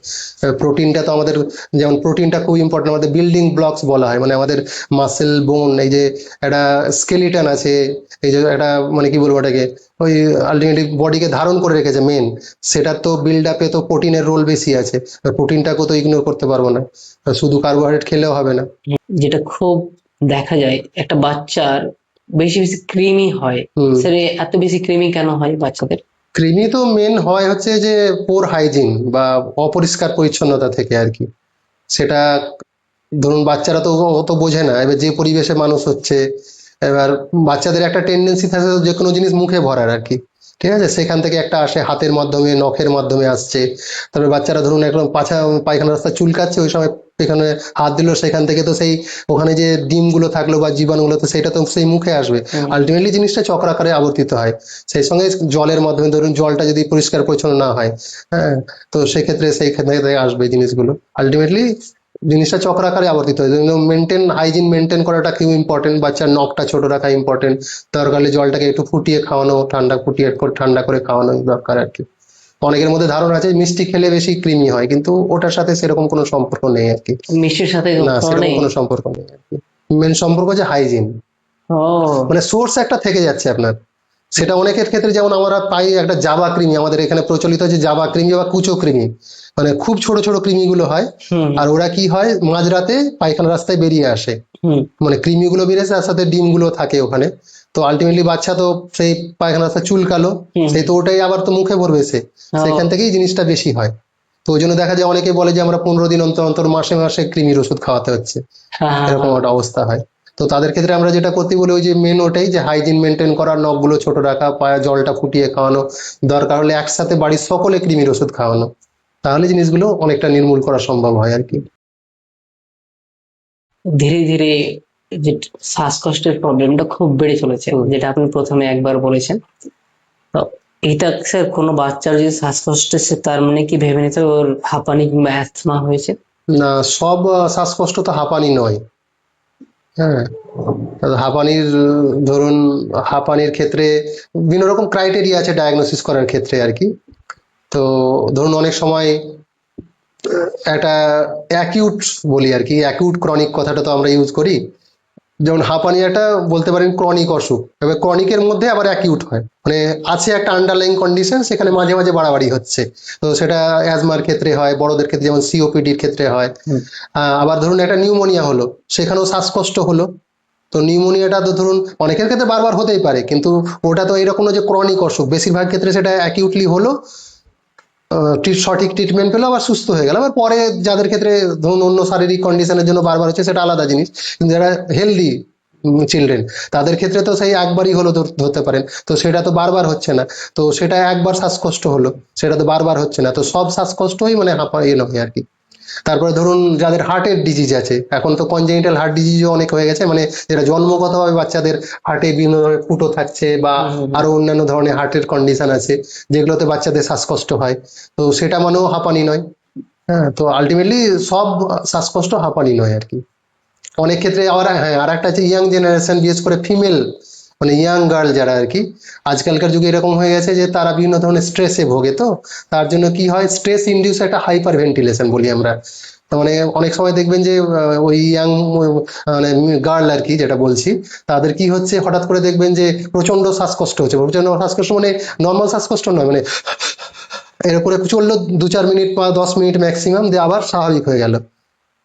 প্রোটিনটা তো আমাদের, যেমন প্রোটিনটা খুব ইম্পর্টেন্ট, আমাদের বিল্ডিং ব্লকস বলা হয়, মানে আমাদের মাসেল বোন, এই যে একটা স্কেলিটন আছে, এই যে একটা মানে কি বলবো ওটাকে, ওই আলটিমেটলি বডিকে ধারণ করে রেখেছে মেন, সেটার তো বিল্ড আপে তো প্রোটিনের রোল বেশি আছে। প্রোটিনটাকে তো ইগনোর করতে পারবো না, শুধু কার্বোহাইড্রেট খেলেও হবে না। যেটা খুব দেখা যায় একটা বাচ্চার বেশি বেশি ক্রিমি হয়। হুম। স্যার, এত বেশি ক্রিমি কেন হয় বাচ্চাদের? কৃমি তো মেন হয় হচ্ছে যে পোর হাইজিন বা অপরিষ্কার পরিচ্ছন্নতা থেকে আর কি। সেটা ধরুন বাচ্চারা তো অত বোঝে না, এবার যে পরিবেশে মানুষ হচ্ছে, এবার বাচ্চাদের একটা টেন্ডেন্সি থাকে যে কোনো জিনিস মুখে ভরার আর কি। ঠিক আছে, সেখান থেকে একটা আসে হাতের মাধ্যমে, নখের মাধ্যমে আসছে। তারপরে বাচ্চারা ধরুন একদম পায়খানা রাস্তা চুলকাচ্ছে, ওই সময় এখানে হাত দিল, সেখান থেকে তো সেই ওখানে যে ডিমগুলো থাকলো বা জীবাণুগুলো, তো সেটা তো সেই মুখে আসবে। আলটিমেটলি জিনিসটা চক্রাকারে আবর্তিত হয়। সেই সঙ্গে জলের মাধ্যমে, ধরুন জলটা যদি পরিষ্কার পরিচ্ছন্ন না হয়, হ্যাঁ, তো সেক্ষেত্রে সেইখান থেকে আসবে জিনিসগুলো। আলটিমেটলি জিনিসটা চক্রাকারে আবর্তিত হয়। মেনটেন হাইজিন মেনটেন করাটা খুব ইম্পর্টেন্ট, বাচ্চার নখটা ছোট রাখা ইম্পর্টেন্ট, দরকার হলে জলটাকে একটু ফুটিয়ে খাওয়ানো, ঠান্ডা করে খাওয়ানো দরকার আর কি। অনেকের মধ্যে ধারণা আছে মিষ্টি খেলে বেশি কৃমি হয়, কিন্তু ওটার সাথে সেরকম কোনো সম্পর্ক নেই আর কি। মিষ্টির সাথে না, কোনো সেরকম নেই? কোনো সম্পর্ক নেই আর কি। মেন সম্পর্ক হচ্ছে হাইজিন, ও, মানে সোর্স একটা থেকে যাচ্ছে আপনার। সেটা অনেকের ক্ষেত্রে, যেমন আমরা পাই একটা জাবা কৃমি, আমাদের এখানে প্রচলিত হচ্ছে জাবা কৃমি বা কুচো কৃমি, মানে খুব ছোট ছোট কৃমিগুলো হয়। হুম আর ওরা কি হয়, মাঝরাতে পায়খানা রাস্তায় বেরিয়ে আসে, হুম। মানে কৃমিগুলো বেরিয়েছে, তার সাথে ডিমগুলো থাকে ওখানে। তো আলটিমেটলি বাচ্চা তো সেই পায়খানা রাস্তা চুলকালো, হুম। সেই তো ওটাই আবার তো মুখে ভরবে সে, ও, সেখান থেকেই জিনিসটা বেশি হয়। তো ওই জন্য দেখা যায় অনেকে বলে যে আমরা 15 দিন অন্তর অন্তর, মাসে মাসে কৃমির ওষুধ খাওয়াতে হচ্ছে, হ্যাঁ হ্যাঁ এরকম হ্যাঁ। একটা অবস্থা হয়। তো তাদের ক্ষেত্রে আমরা যেটা করতে বলি, ওই যে মেন ওটাই, যে হাইজিন মেনটেন করা, নখগুলো ছোট রাখা, পায়ে জলটা ফুটিয়ে খাওয়ানো, দরকার হলে একসাথে বাড়ির সকলে কৃমির ওষুধ খাওয়ানো, তাহলে জিনিসগুলো অনেকটা নির্মূল করা সম্ভব হয় আর কি। ধীরে ধীরে যে শ্বাসকষ্টের প্রবলেমটা খুব বেড়ে চলেছে, হুম। যেটা আপনি প্রথমে একবার বলেছেন। তো এটা স্যার, কোনো বাচ্চার যদি শ্বাসকষ্ট সে তার মানে কি ভেবে নিতে হবে ওর হাঁপানি কিংবা অ্যাস্থমা হয়েছে? না, সব শ্বাসকষ্ট তো হাঁপানি নয়। হ্যাঁ, হাঁপানির ধরুন হাঁপানির ক্ষেত্রে বিভিন্ন রকম ক্রাইটেরিয়া আছে ডায়াগনোসিস করার ক্ষেত্রে আর কি। তো ধরুন অনেক সময় একটা অ্যাকিউট বলি আর কি, অ্যাকিউট ক্রনিক কথাটা তো আমরা ইউজ করি। যেমন হাঁপানি একটা বলতে পারেন ক্রনিক অসুখ, এবার ক্রনিকের মধ্যে আবার অ্যাকিউট হয়, মানে আছে একটা আন্ডারলাইং কন্ডিশন, সেখানে মাঝে মাঝে বাড়াবাড়ি হচ্ছে। তো সেটা অ্যাজমার ক্ষেত্রে হয়, বড়দের ক্ষেত্রে যেমন সিওপিডির ক্ষেত্রে হয়। আবার ধরুন একটা নিউমোনিয়া হলো, সেখানেও শ্বাসকষ্ট হলো। তো নিউমোনিয়াটা তো ধরুন অনেকের ক্ষেত্রে বারবার হতেই পারে, কিন্তু ওটা তো এরকম না যে ক্রনিক অসুখ, বেশিরভাগ ক্ষেত্রে সেটা অ্যাকিউটলি হলো, সঠিক ট্রিটমেন্ট পেলো আবার সুস্থ হয়ে গেল। আবার পরে যাদের ক্ষেত্রে ধরুন অন্য শারীরিক কন্ডিশনের জন্য বারবার হচ্ছে, সেটা আলাদা জিনিস। কিন্তু যারা হেলদি চিলড্রেন, তাদের ক্ষেত্রে তো সেই একবারই হলো ধরতে পারেন, তো সেটা তো বারবার হচ্ছে না। তো সেটা একবার শ্বাসকষ্ট হলো, সেটা তো বারবার হচ্ছে না। তো সব শ্বাসকষ্টই মানে হাঁপা নয় আর কি। তারপরে ধরুন যাদের হার্টের ডিজিজ আছে, এখন তো কনজেনিটাল হার্ট ডিজিজও অনেক হয়ে গেছে, মানে যেটা জন্মগতভাবে বাচ্চাদের হার্টে বিভিন্ন ধরনের ফুটো থাকছে, বা আরো অন্যান্য ধরনের হার্টের কন্ডিশন আছে, যেগুলোতে বাচ্চাদের শ্বাসকষ্ট হয়। তো সেটা মানেও হাঁপানি নয়। হ্যাঁ, তো আলটিমেটলি সব শ্বাসকষ্ট হাঁপানি নয় আর কি। অনেক ক্ষেত্রে আবার হ্যাঁ, আর একটা আছে ইয়াং জেনারেশন, বিশেষ করে ফিমেল, মানে ইয়াং গার্ল যারা আর কি, আজকালকার যুগে এরকম হয়ে গেছে যে তারা বিভিন্ন ধরনের স্ট্রেসে ভোগে। তো তার জন্য কি হয়, স্ট্রেস ইনডিউস একটা হাইপার ভেন্টিলেশন বলি আমরা। তার মানে অনেক সময় দেখবেন যে ওই ইয়াং মানে গার্ল আর কি যেটা বলছি, তাদের কি হচ্ছে, হঠাৎ করে দেখবেন যে প্রচন্ড শ্বাসকষ্ট হচ্ছে। প্রচন্ড শ্বাসকষ্ট মানে নর্মাল শ্বাসকষ্ট নয়, মানে এর করে চললো 2-4 মিনিট বা 10 মিনিট ম্যাক্সিমাম, দিয়ে আবার স্বাভাবিক হয়ে গেল,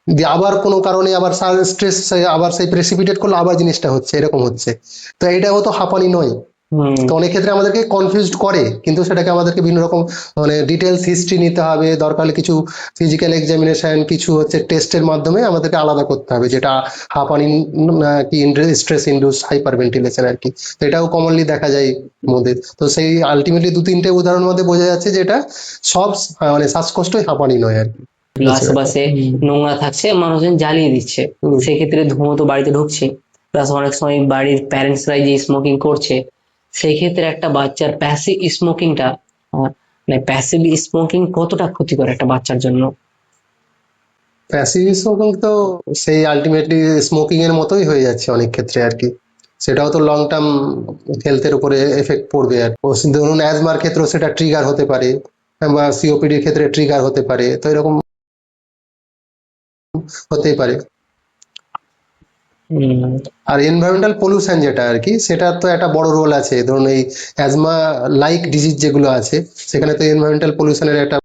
দিয়ে আবার কোনো কারণে আবার স্ট্রেস, আবার সেই প্রেসিপিটেট করলো, আবার জিনিসটা হচ্ছে, এরকম হচ্ছে। তো এইটাও তো হাঁপানি নয়। তো অনেক ক্ষেত্রে আমাদেরকে কনফিউজড করে, কিন্তু সেটাকে আমাদেরকে বিভিন্ন রকম মানে ডিটেলস হিস্ট্রি নিতে হবে, দরকার হলে কিছু ফিজিক্যাল এক্সামিনেশন, কিছু হচ্ছে টেস্টের মাধ্যমে আমাদেরকে আলাদা করতে হবে, যেটা হাঁপানি কি স্ট্রেস ইন্ডিউস হাইপার ভেন্টিলেশন আর কি। তো এটাও কমনলি দেখা যায় মধ্যে। তো সেই আলটিমেটলি 2-3টে উদাহরণের মধ্যে বোঝা যাচ্ছে যে এটা সব মানে শ্বাসকষ্টই হাঁপানি নয় আর কি। আশেপাশে নোংরা থাকছে, মানুষজন জ্বালিয়ে দিচ্ছে, হুম। সেক্ষেত্রে ধুঁয়ো তো বাড়িতে ঢুকছে। প্লাস অনেক সময় বাড়ির প্যারেন্টসরাই যে স্মোকিং করছে, সেই ক্ষেত্রে একটা বাচ্চার প্যাসিভ স্মোকিংটা, মানে প্যাসিভ স্মোকিং কতটা ক্ষতিকর একটা বাচ্চার জন্য। প্যাসিভ স্মোকিং তো সেই আলটিমেটলি স্মোকিং এর মতোই হয়ে যাচ্ছে অনেক ক্ষেত্রে আর কি। সেটাও তো লং টার্ম হেলথের উপরে এফেক্ট পড়বে আর ও ধরুন অ্যাজমার ক্ষেত্রেও সেটা ট্রিগার হতে পারে, বা সিওপিডির ক্ষেত্রে ট্রিগার হতে পারে, তো এরকম হতেই পারে। আর এনভায়রনমেন্টাল পলিউশন যেটা আর কি, সেটা তো একটা বড় রোল আছে। ধরুন এই অ্যাজমা লাইক ডিজিজ যেগুলো আছে, সেখানে তো এনভায়রনমেন্টাল পলিউশনের একটা